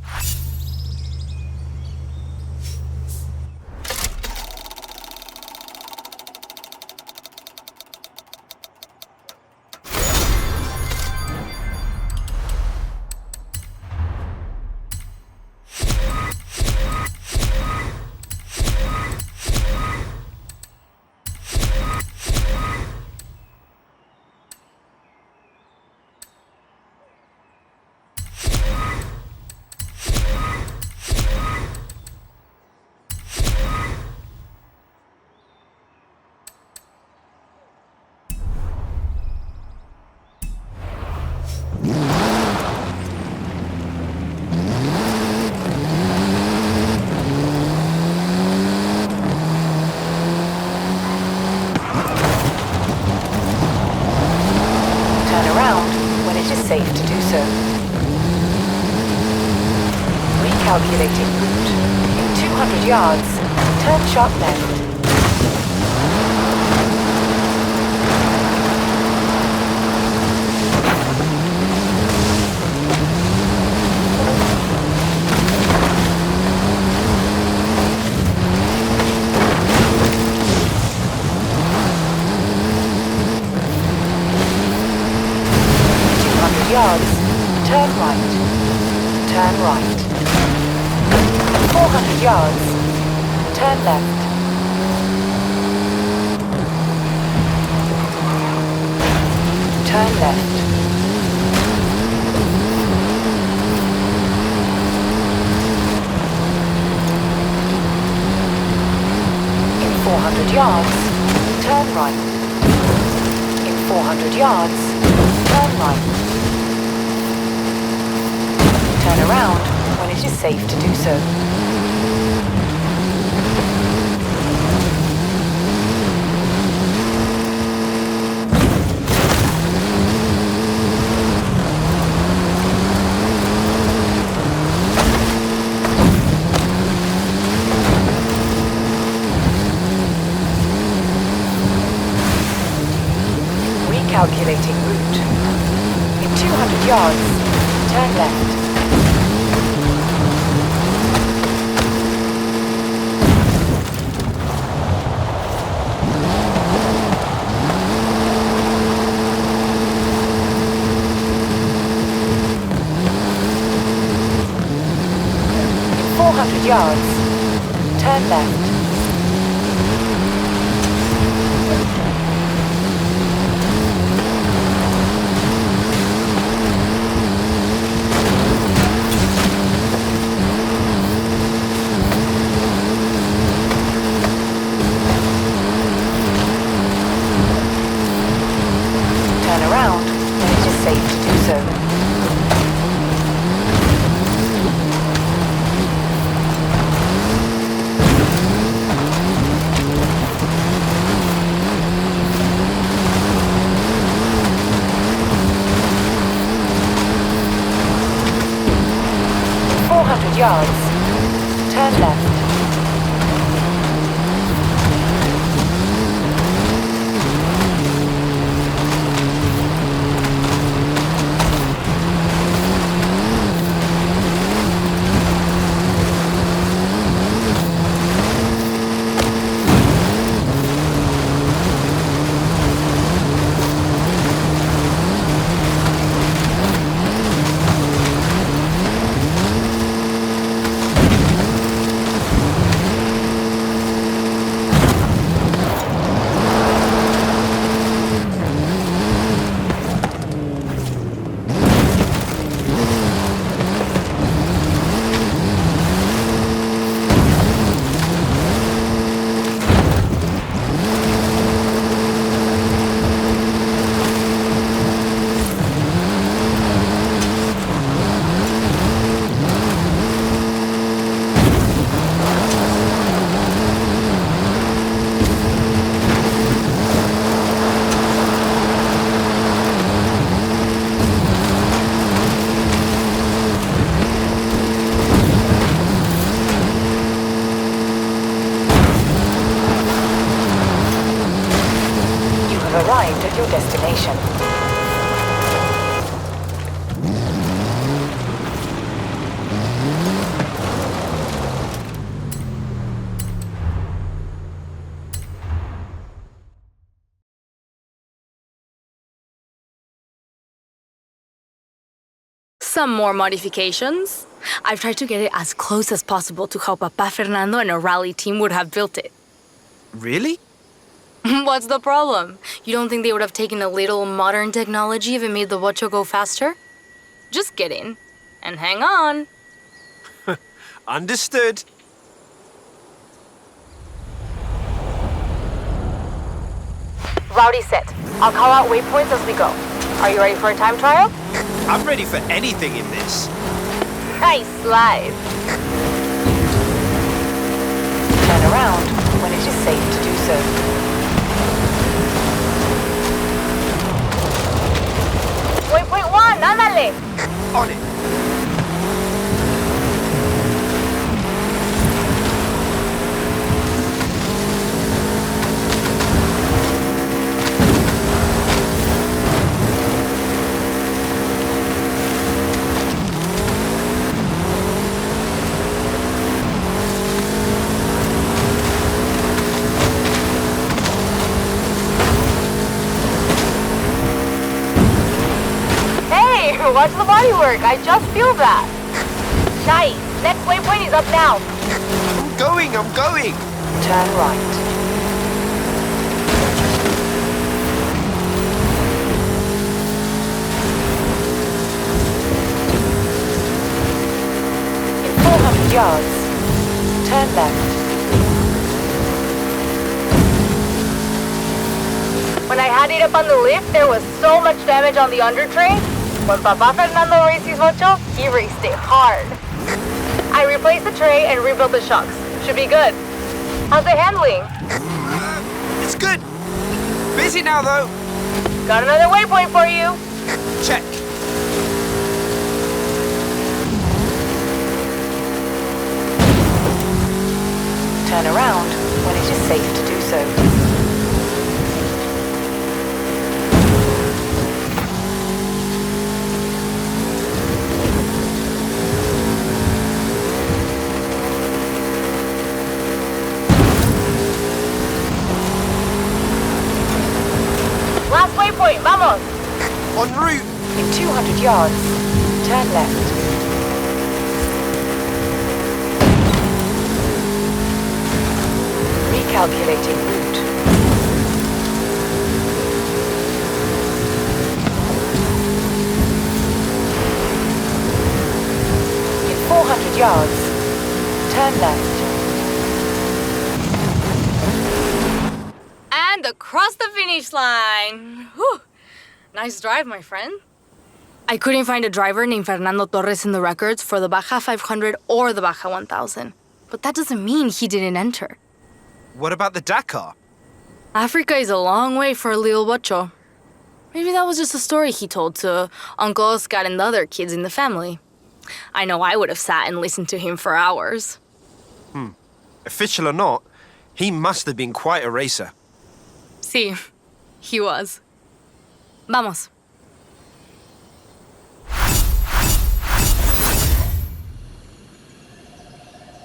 safe to do so. Recalculating route. In 200 yards, turn sharp left. Yards, turn Turn right. Turn right. 400 yards. Turn left. Turn left. In 400 yards, turn right. In 400 yards, turn right. Turn around when it is safe to do so. Recalculating route. In 200 yards, turn left. In 400 yards, turn left. Turn around when it is safe to do so. In 400 yards, turn left. Arrived at your destination. Some more modifications. I've tried to get it as close as possible to how Papa Fernando and a rally team would have built it. Really? What's the problem? You don't think they would have taken a little modern technology if it made the Bocho go faster? Just get in and hang on. Understood. Rowdy set. I'll call out waypoints as we go. Are you ready for a time trial? I'm ready for anything in this. Nice slide. Turn around when it is safe to do so. Waypoint 1, ándale. On it. Watch the bodywork. I just feel that. Nice. Next waypoint is up now. I'm going! Turn right. In 400 yards, turn left. When I had it up on the lift, there was so much damage on the under tray. When Papa Fernando raced his Ocho, he raced it hard. I replaced the tray and rebuilt the shocks. Should be good. How's it handling? It's good! Busy now, though. Got another waypoint for you. Check. Turn around when it is safe to do so. Last waypoint, vamos. En route. In 200 yards, turn left. Recalculating route. In 400 yards, turn left. And across the finish line. Whew. Nice drive, my friend. I couldn't find a driver named Fernando Torres in the records for the Baja 500 or the Baja 1000. But that doesn't mean he didn't enter. What about the Dakar? Africa is a long way for a little bocho. Maybe that was just a story he told to Uncle Oscar and the other kids in the family. I know I would have sat and listened to him for hours. Official or not, he must have been quite a racer. Sí, he was. Vamos.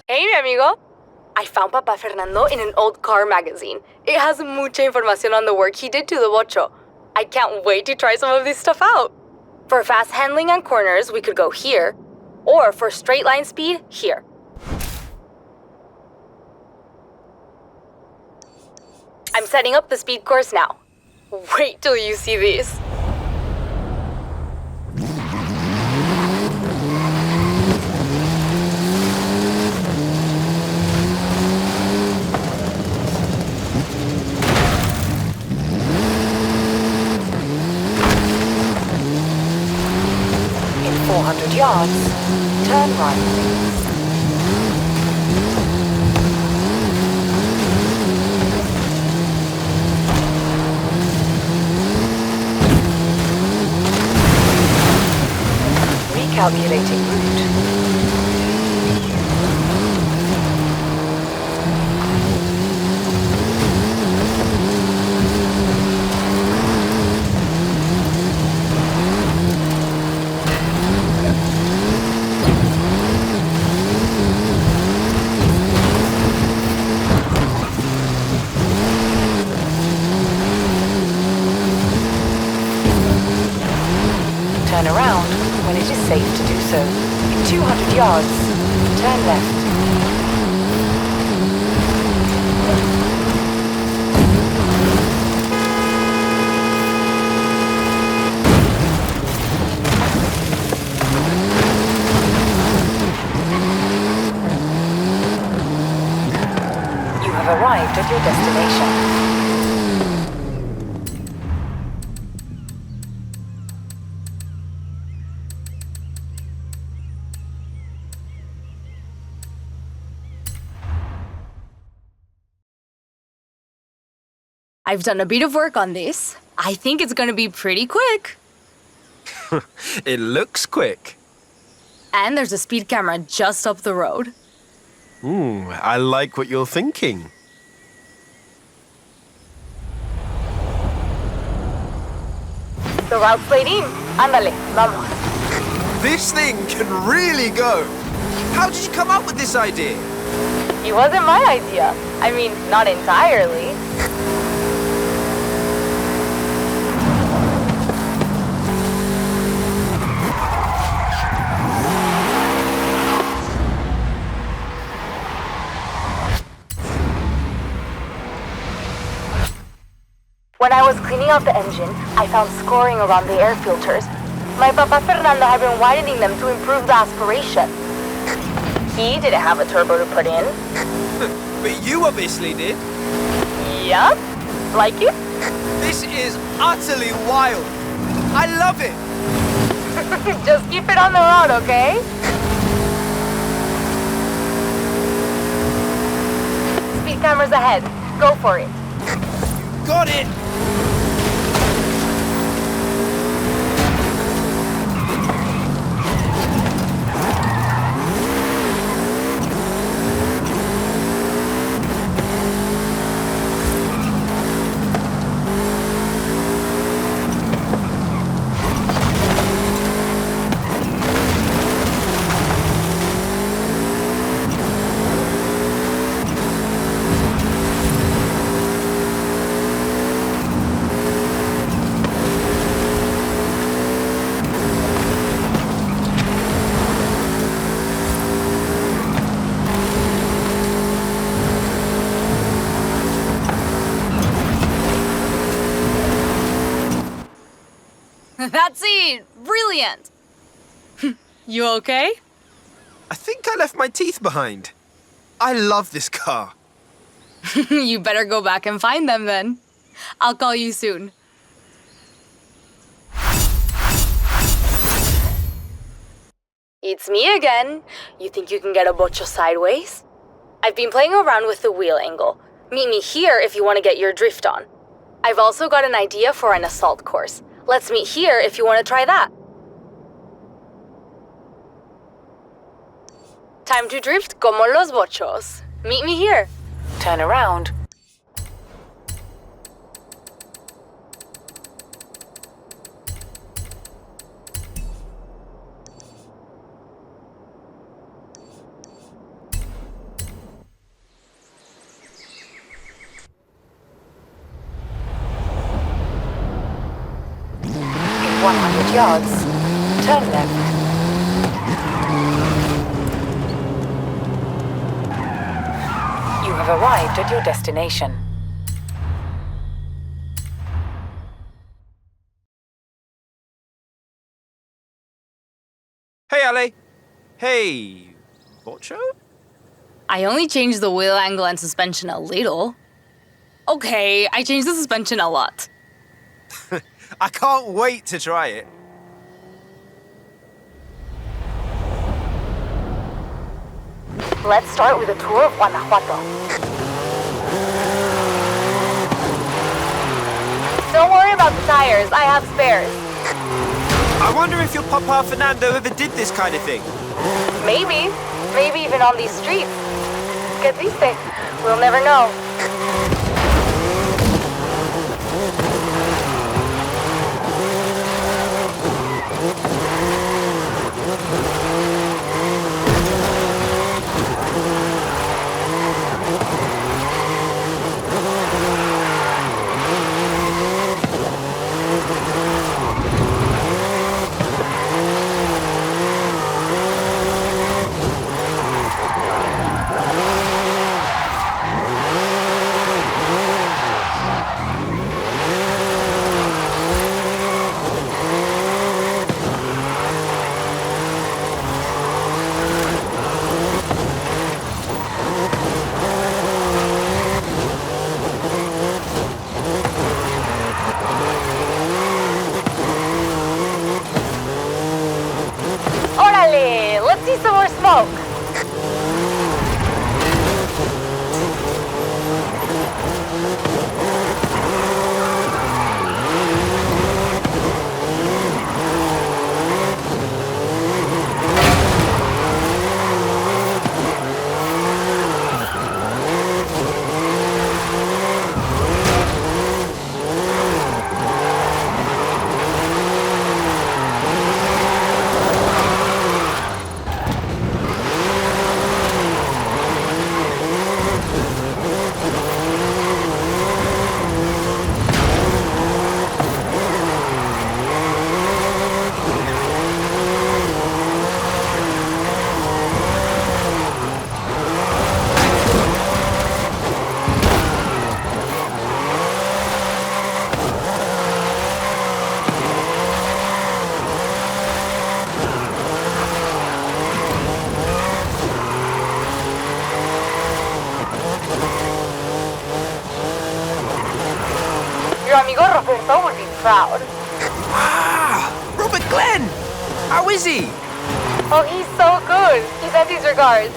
Hey, mi amigo. I found Papa Fernando in an old car magazine. It has mucha información on the work he did to the bocho. I can't wait to try some of this stuff out. For fast handling on corners, we could go here, or for straight line speed, here. I'm setting up the speed course now. Wait till you see this. In 400 yards, turn right. Recalculating route. Turn around when it is safe to do so. In 200 yards, turn left. You have arrived at your destination. I've done a bit of work on this. I think it's gonna be pretty quick. It looks quick. And there's a speed camera just up the road. I like what you're thinking. The route's laid in. Ándale, vamos. This thing can really go. How did you come up with this idea? It wasn't my idea. I mean, not entirely. When I was cleaning out the engine, I found scoring around the air filters. My Papa Fernando had been widening them to improve the aspiration. He didn't have a turbo to put in. But you obviously did. Yup. Like it? This is utterly wild. I love it. Just keep it on the road, okay? Speed cameras ahead. Go for it. Got it. That's it! Brilliant! You okay? I think I left my teeth behind. I love this car. You better go back and find them then. I'll call you soon. It's me again. You think you can get a bocho sideways? I've been playing around with the wheel angle. Meet me here if you want to get your drift on. I've also got an idea for an assault course. Let's meet here if you want to try that. Time to drift como los bochos. Meet me here. Turn around. In 100 yards, turn left. You have arrived at your destination. Hey, Ale. Hey, Bocho? I only changed the wheel angle and suspension a little. Okay, I changed the suspension a lot. I can't wait to try it. Let's start with a tour of Guanajuato. Don't worry about the tires, I have spares. I wonder if your Papa Fernando ever did this kind of thing. Maybe even on these streets. Que triste, we'll never know. Órale, let's see some more smoke. Your amigo Roberto would be proud. Ah, Robert Glenn! How is he? Oh, he's so good. He sent his regards.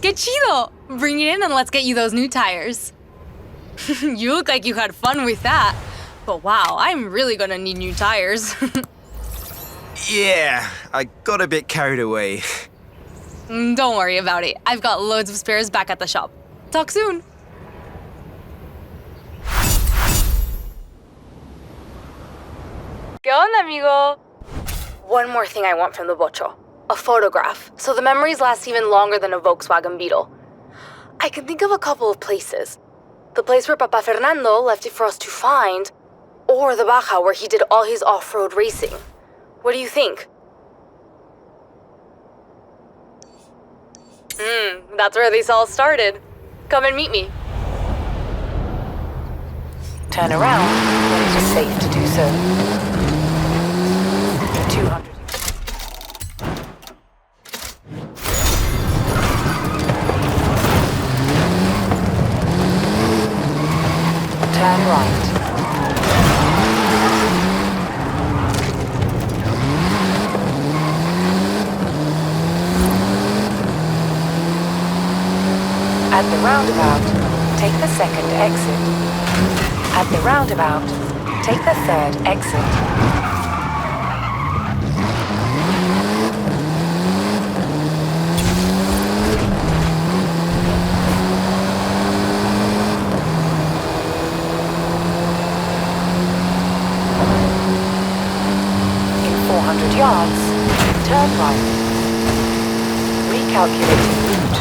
Que chido! Bring it in and let's get you those new tires. You look like you had fun with that. But wow, I'm really gonna need new tires. Yeah, I got a bit carried away. Don't worry about it. I've got loads of spares back at the shop. Talk soon. ¿Qué onda, amigo? One more thing I want from the bocho. A photograph, so the memories last even longer than a Volkswagen Beetle. I can think of a couple of places. The place where Papa Fernando left it for us to find, or the Baja where he did all his off-road racing. What do you think? That's where this all started. Come and meet me. Turn around when it is safe to do so. 200. Turn right. At the roundabout, take the second exit. At the roundabout, take the third exit. In 400 yards, turn right. Recalculating route.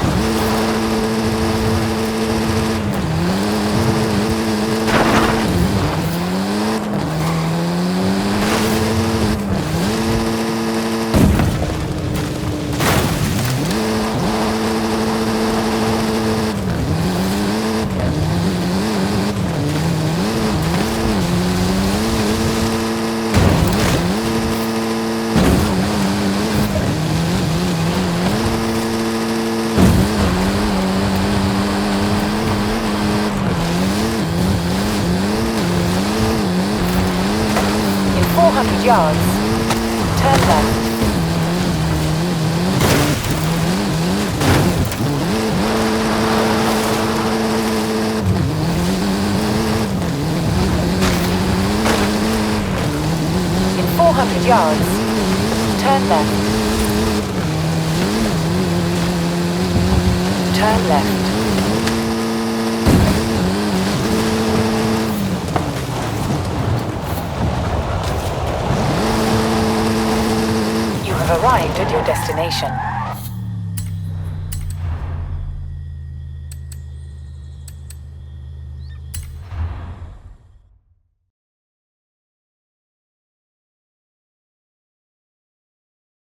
In 400 yards, turn left. In 400 yards, turn left. Turn left. You have arrived at your destination.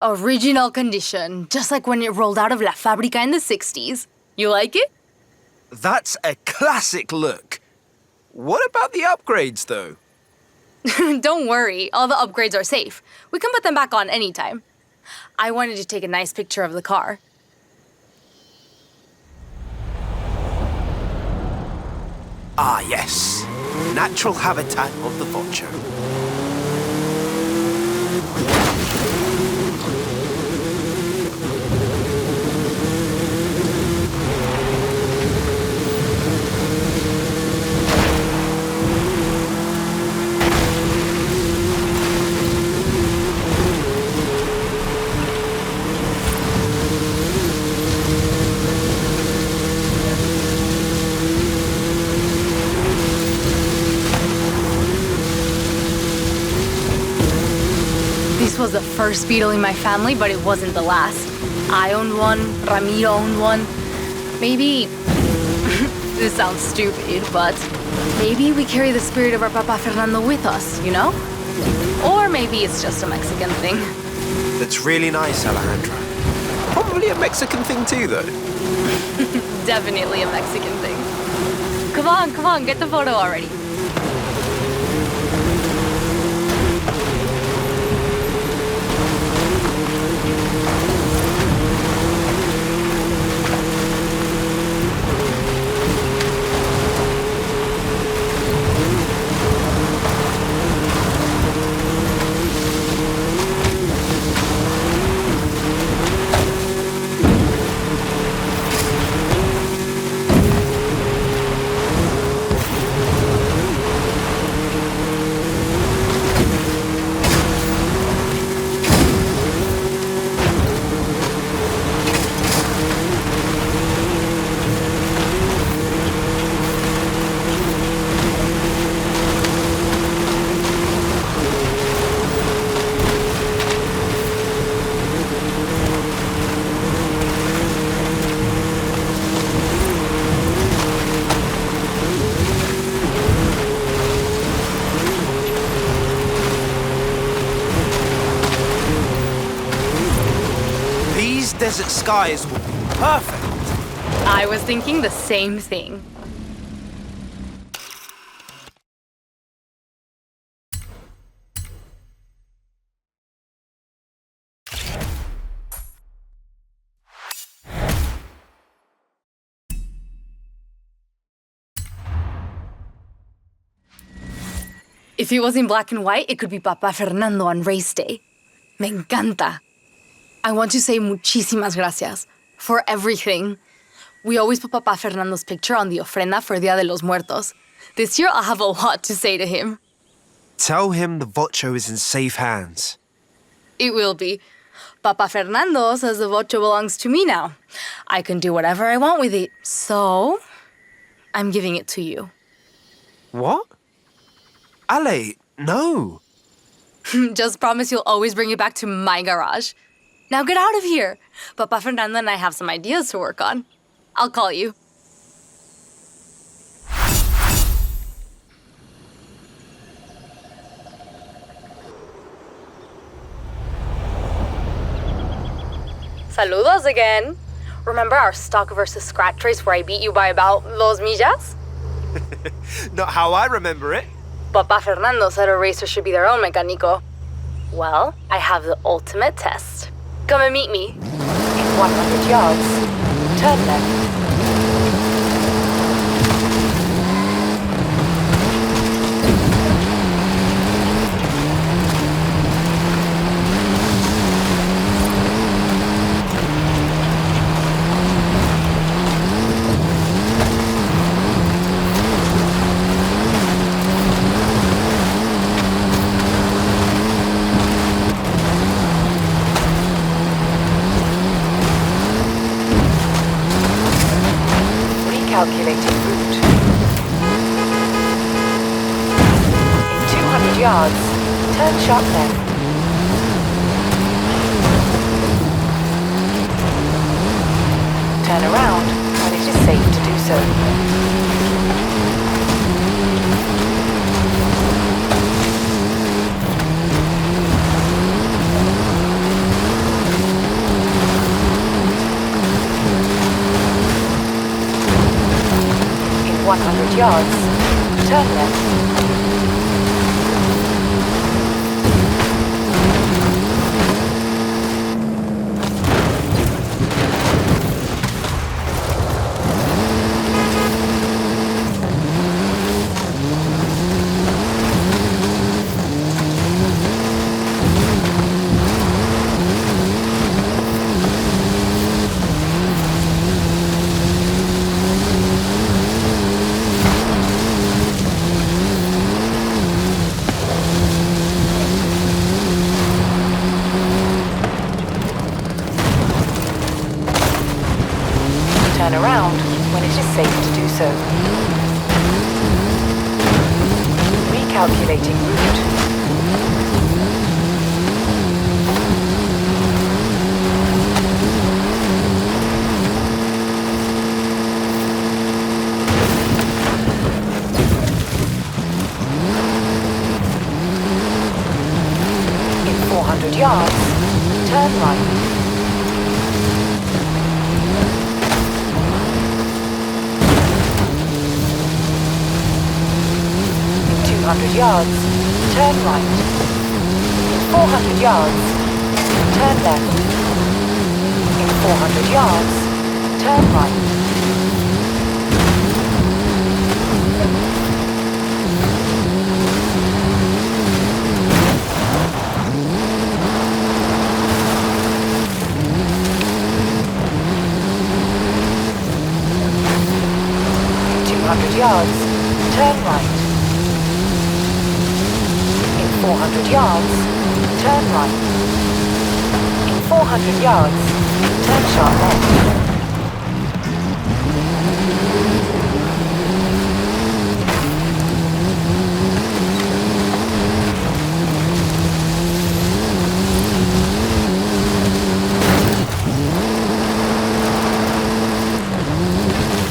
Original condition, just like when it rolled out of La Fábrica in the 60s. You like it? That's a classic look. What about the upgrades, though? Don't worry, all the upgrades are safe. We can put them back on anytime. I wanted to take a nice picture of the car. Ah, yes. Natural habitat of the Vocho. This was the first Beetle in my family, but it wasn't the last. I owned one, Ramiro owned one. Maybe... this sounds stupid, but maybe we carry the spirit of our Papa Fernando with us, you know? Or maybe it's just a Mexican thing. That's really nice, Alejandra. What probably a Mexican thing too, though. Definitely a Mexican thing. Come on, get the photo already. These desert skies will be perfect. I was thinking the same thing. If it was in black and white, it could be Papa Fernando on race day. Me encanta. I want to say muchísimas gracias for everything. We always put Papa Fernando's picture on the ofrenda for Dia de los Muertos. This year, I'll have a lot to say to him. Tell him the vocho is in safe hands. It will be. Papa Fernando says the vocho belongs to me now. I can do whatever I want with it. So, I'm giving it to you. What? Ale, no. Just promise you'll always bring it back to my garage. Now get out of here. Papa Fernando and I have some ideas to work on. I'll call you. Saludos again. Remember our stock versus scratch race where I beat you by about 2 millas? Not how I remember it. Papa Fernando said a racer should be their own mecánico. Well, I have the ultimate test. Come and meet me. In 100 yards, turn left. Calculating route. In 200 yards, turn sharp left. Turn around when it is safe to do so. In 100 yards, turn left. Turn around when it is safe to do so. Recalculating route. In 400 yards, turn right. 200 yards, turn right. In 400 yards, turn left. In 400 yards, turn right. Yards, turn right. In 400 yards, turn right. In 400 yards, turn sharp left.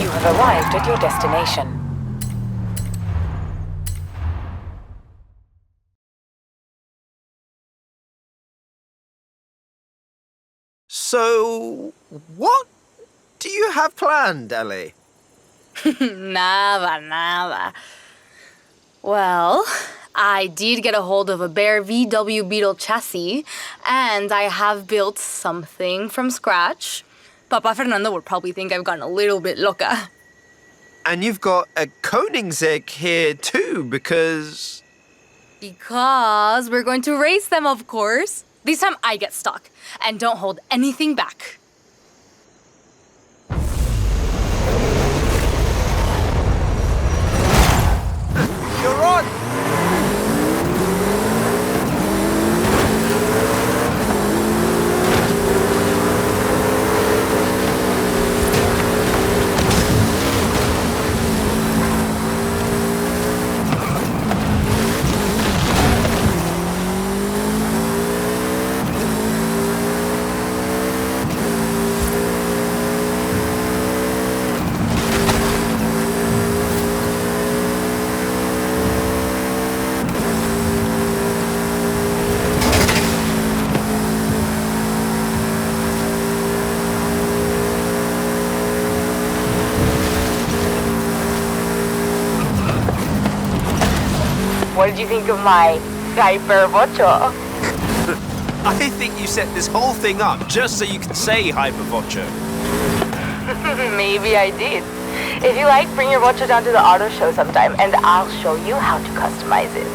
You have arrived at your destination. So, what do you have planned, Ellie? Nada. Well, I did get a hold of a bare VW Beetle chassis, and I have built something from scratch. Papa Fernando would probably think I've gotten a little bit loca. And you've got a Koenigsegg here too, because Because we're going to race them, of course. This time I get stuck, and don't hold anything back. you're on. What did you think of my hyper vocho? I think you set this whole thing up just so you can say Hypervocho. Maybe I did. If you like, bring your vocho down to the auto show sometime, and I'll show you how to customize it.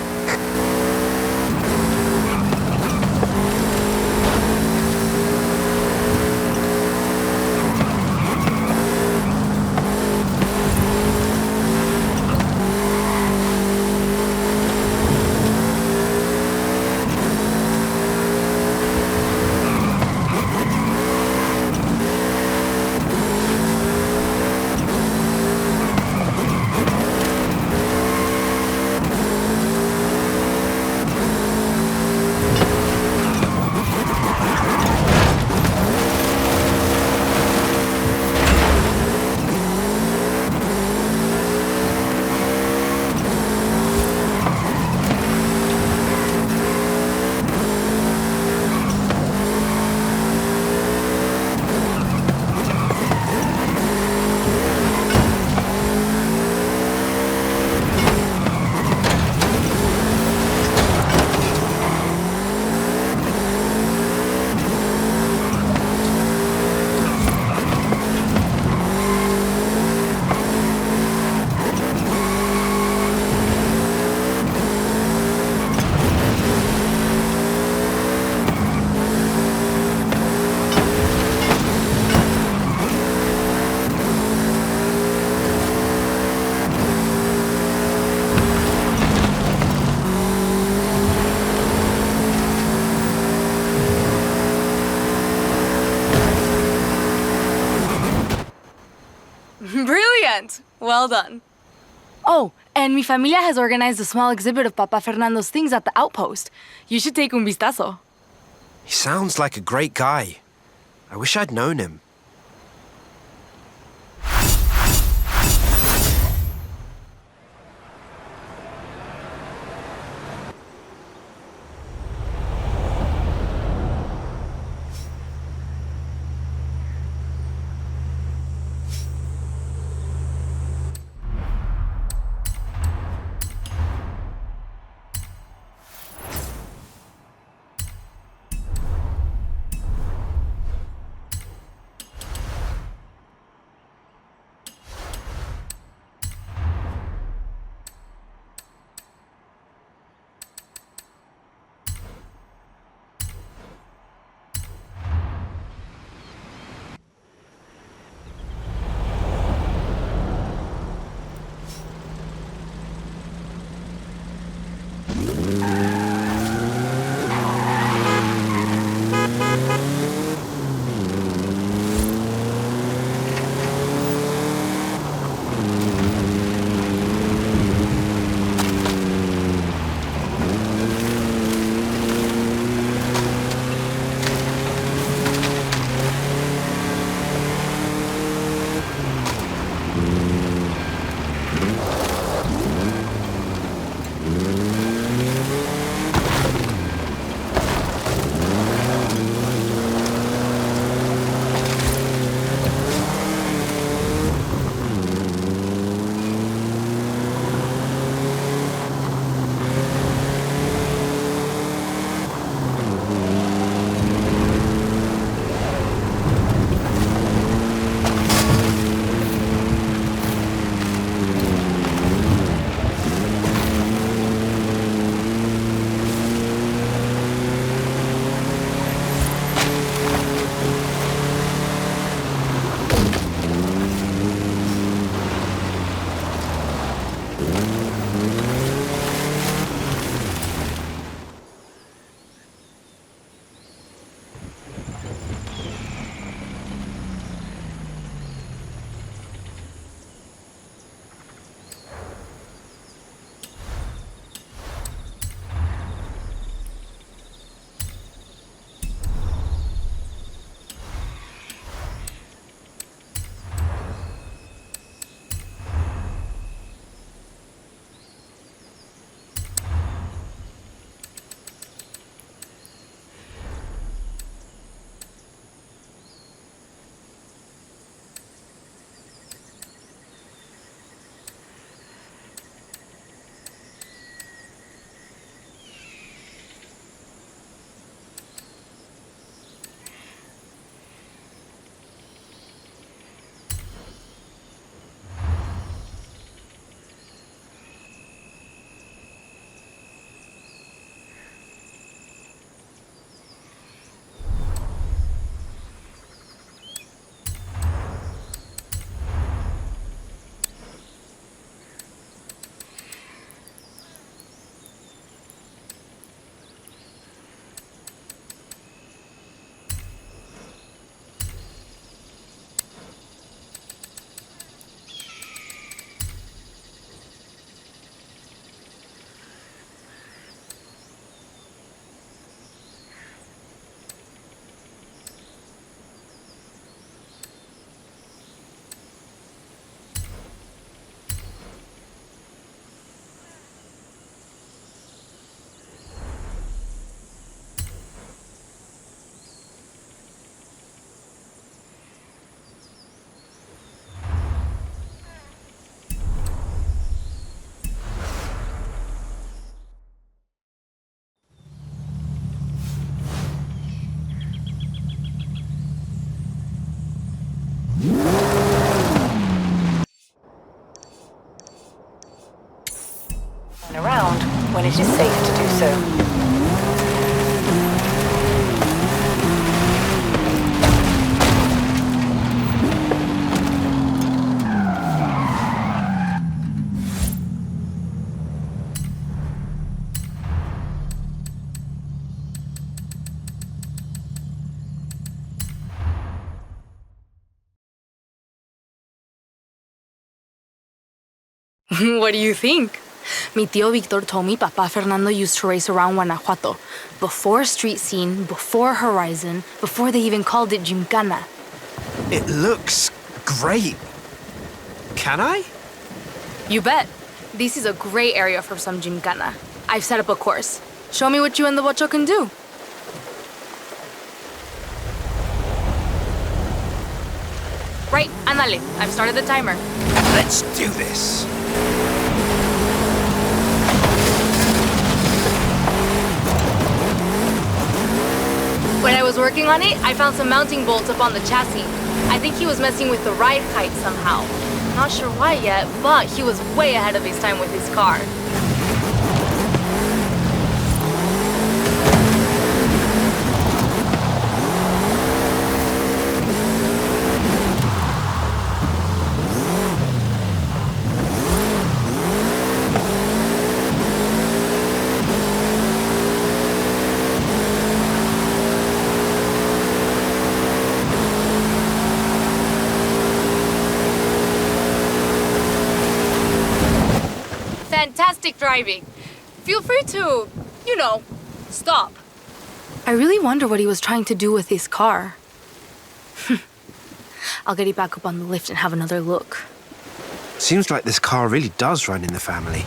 Brilliant! Well done. Oh, and mi familia has organized a small exhibit of Papa Fernando's things at the outpost. You should take un vistazo. He sounds like a great guy. I wish I'd known him. it is safe to do so. What do you think? Mi tío Victor told me Papa Fernando used to race around Guanajuato. Before street scene, before Horizon, before they even called it Gymkhana. It looks great. Can I? You bet. This is a great area for some Gymkhana. I've set up a course. Show me what you and the Bocho can do. Right, andale. I've started the timer. Let's do this. When I was working on it, I found some mounting bolts up on the chassis. I think he was messing with the ride height somehow. Not sure why yet, but he was way ahead of his time with his car. Fantastic driving. Feel free to, stop. I really wonder what he was trying to do with his car. I'll get it back up on the lift and have another look. Seems like this car really does run in the family.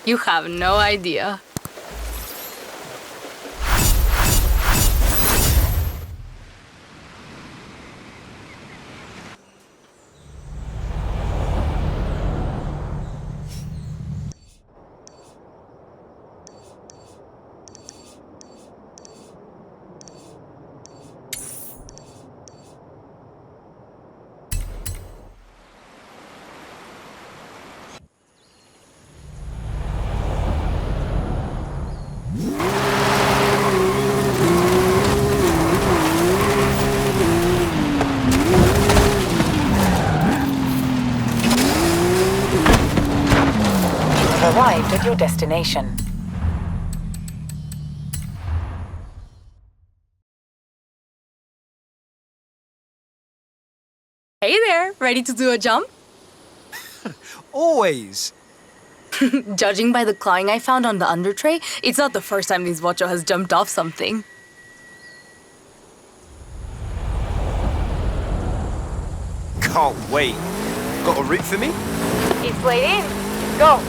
You have no idea. Arrived at your destination. Hey there, ready to do a jump? Always. Judging by the clawing I found on the under tray, it's not the first time this Bocho has jumped off something. Can't wait. Got a route for me? It's laid in. Go.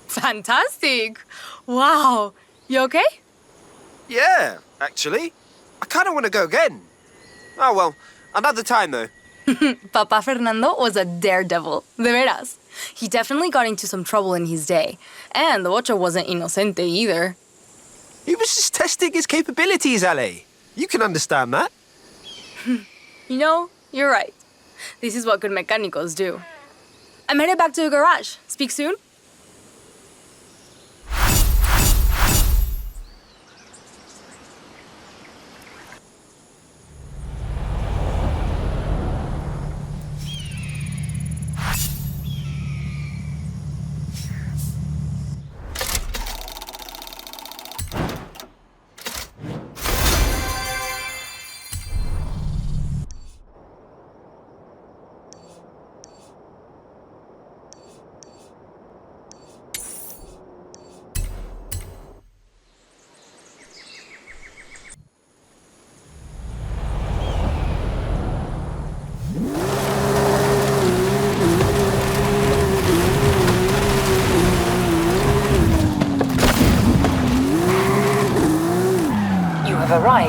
Fantastic! Wow, you okay? Yeah, actually. I kind of want to go again. Oh well, another time though. Papa Fernando was a daredevil, de veras. He definitely got into some trouble in his day. And the Bocho wasn't inocente either. He was just testing his capabilities, Ale. You can understand that. You're right. This is what good mechanicos do. I'm headed back to the garage. Speak soon?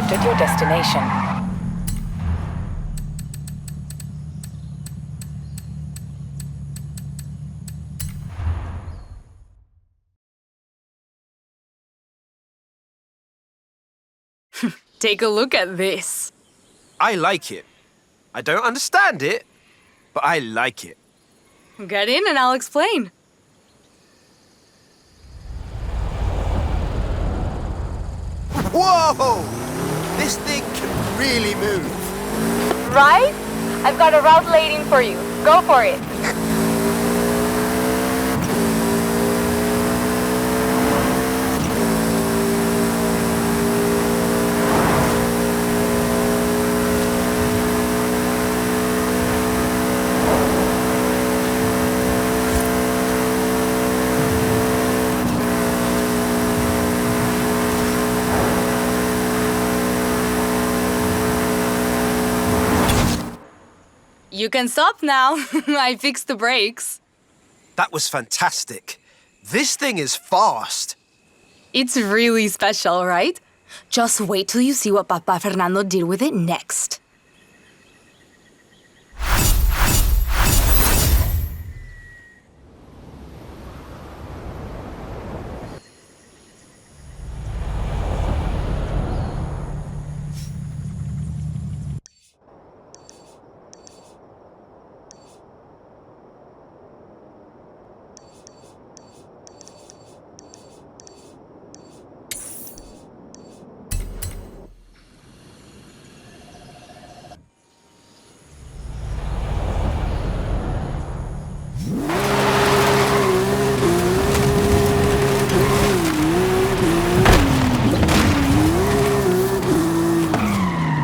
arrived at your destination. Take a look at this. I like it. I don't understand it, but I like it. Get in and I'll explain. Whoa! This thing can really move. Right? I've got a route waiting for you. Go for it. You can stop now. I fixed the brakes. That was fantastic. This thing is fast. It's really special, right? Just wait till you see what Papa Fernando did with it next.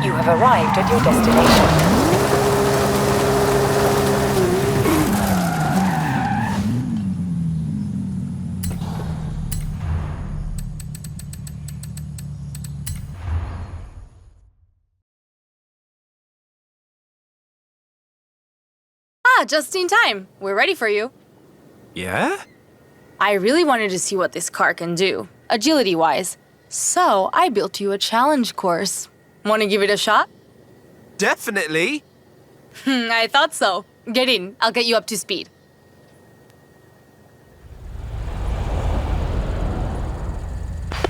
You have arrived at your destination. Just in time. We're ready for you. Yeah? I really wanted to see what this car can do, agility-wise. So I built you a challenge course. Want to give it a shot? Definitely. I thought so. Get in. I'll get you up to speed.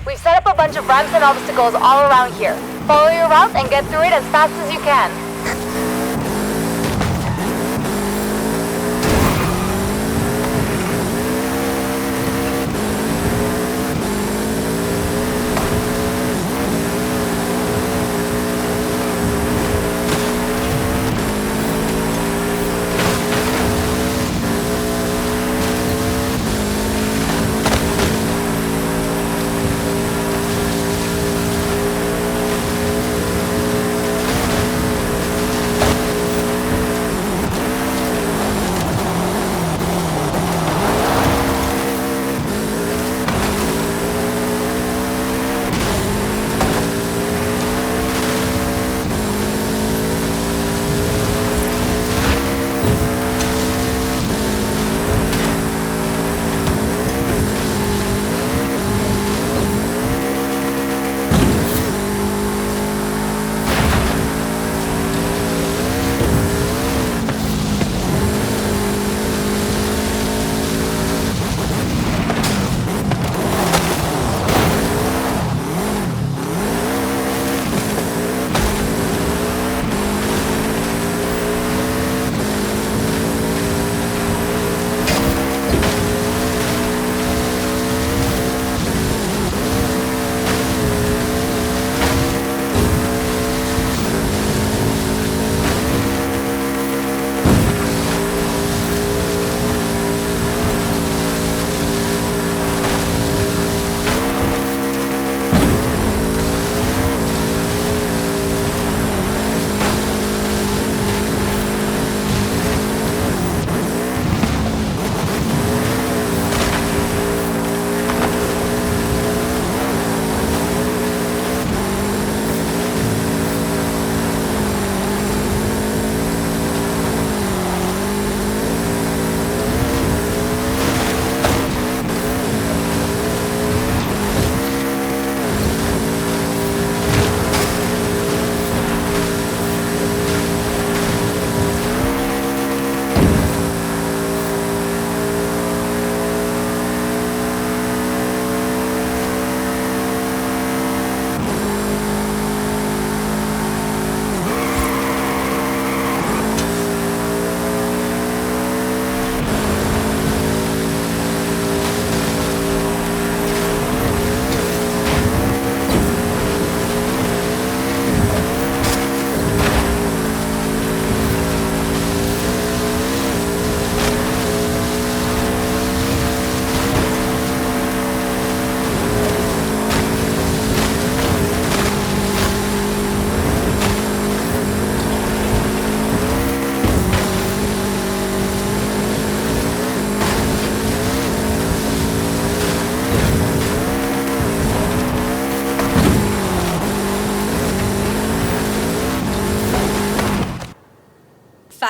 We've set up a bunch of ramps and obstacles all around here. Follow your route and get through it as fast as you can.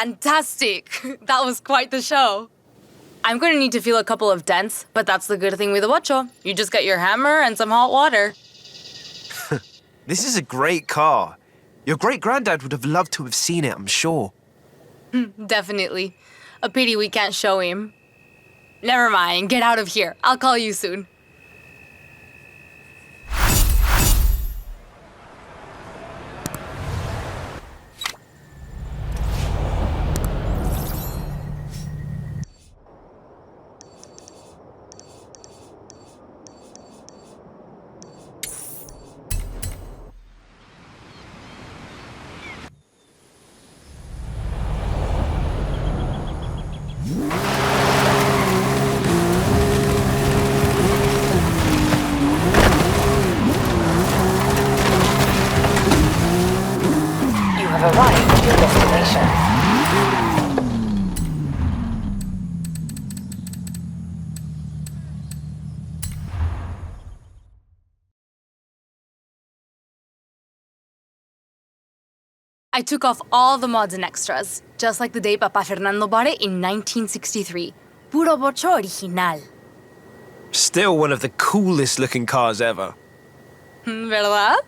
fantastic. That was quite the show. I'm going to need to feel a couple of dents, but that's the good thing with a bocho. You just get your hammer and some hot water. This is a great car. Your great-granddad would have loved to have seen it, I'm sure. Definitely. A pity we can't show him. Never mind, get out of here. I'll call you soon. You have arrived at your destination. I took off all the mods and extras, just like the day Papa Fernando bought it in 1963. Puro bocho original. Still one of the coolest looking cars ever. ¿Verdad?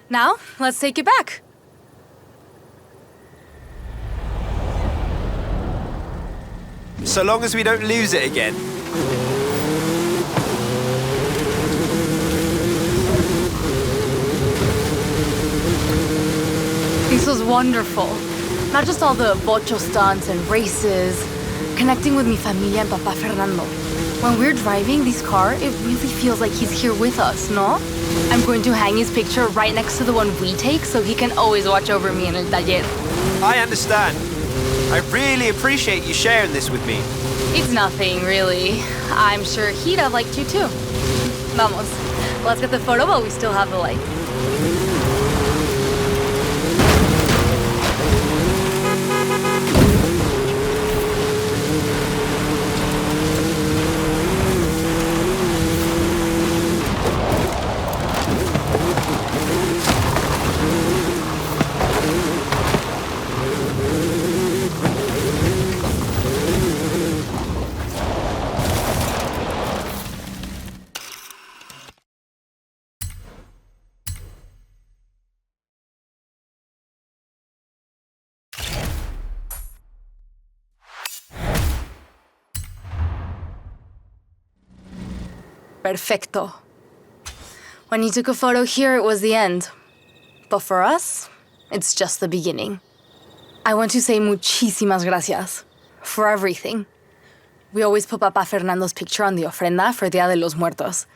Now, let's take it back. So long as we don't lose it again. This was wonderful. Not just all the bocho stunts and races, connecting with mi familia and Papa Fernando. When we're driving this car, it really feels like he's here with us, no? I'm going to hang his picture right next to the one we take so he can always watch over me in el taller. I understand. I really appreciate you sharing this with me. It's nothing, really. I'm sure he'd have liked you too. Vamos. Let's get the photo while we still have the light. Perfecto. When he took a photo here, it was the end. But for us, it's just the beginning. I want to say muchísimas gracias for everything. We always put Papa Fernando's picture on the ofrenda for Dia de los Muertos.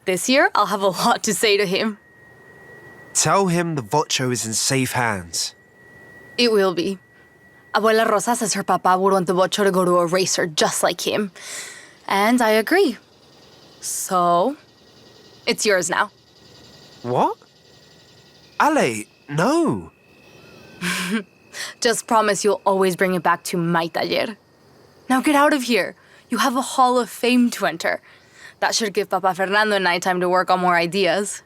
This year, I'll have a lot to say to him. Tell him the vocho is in safe hands. It will be. Abuela Rosa says her papa would want the bocho to go to a racer just like him. And I agree. So, it's yours now. What? Ale, no. Just promise you'll always bring it back to my taller. Now get out of here. You have a Hall of Fame to enter. That should give Papa Fernando and I time to work on more ideas.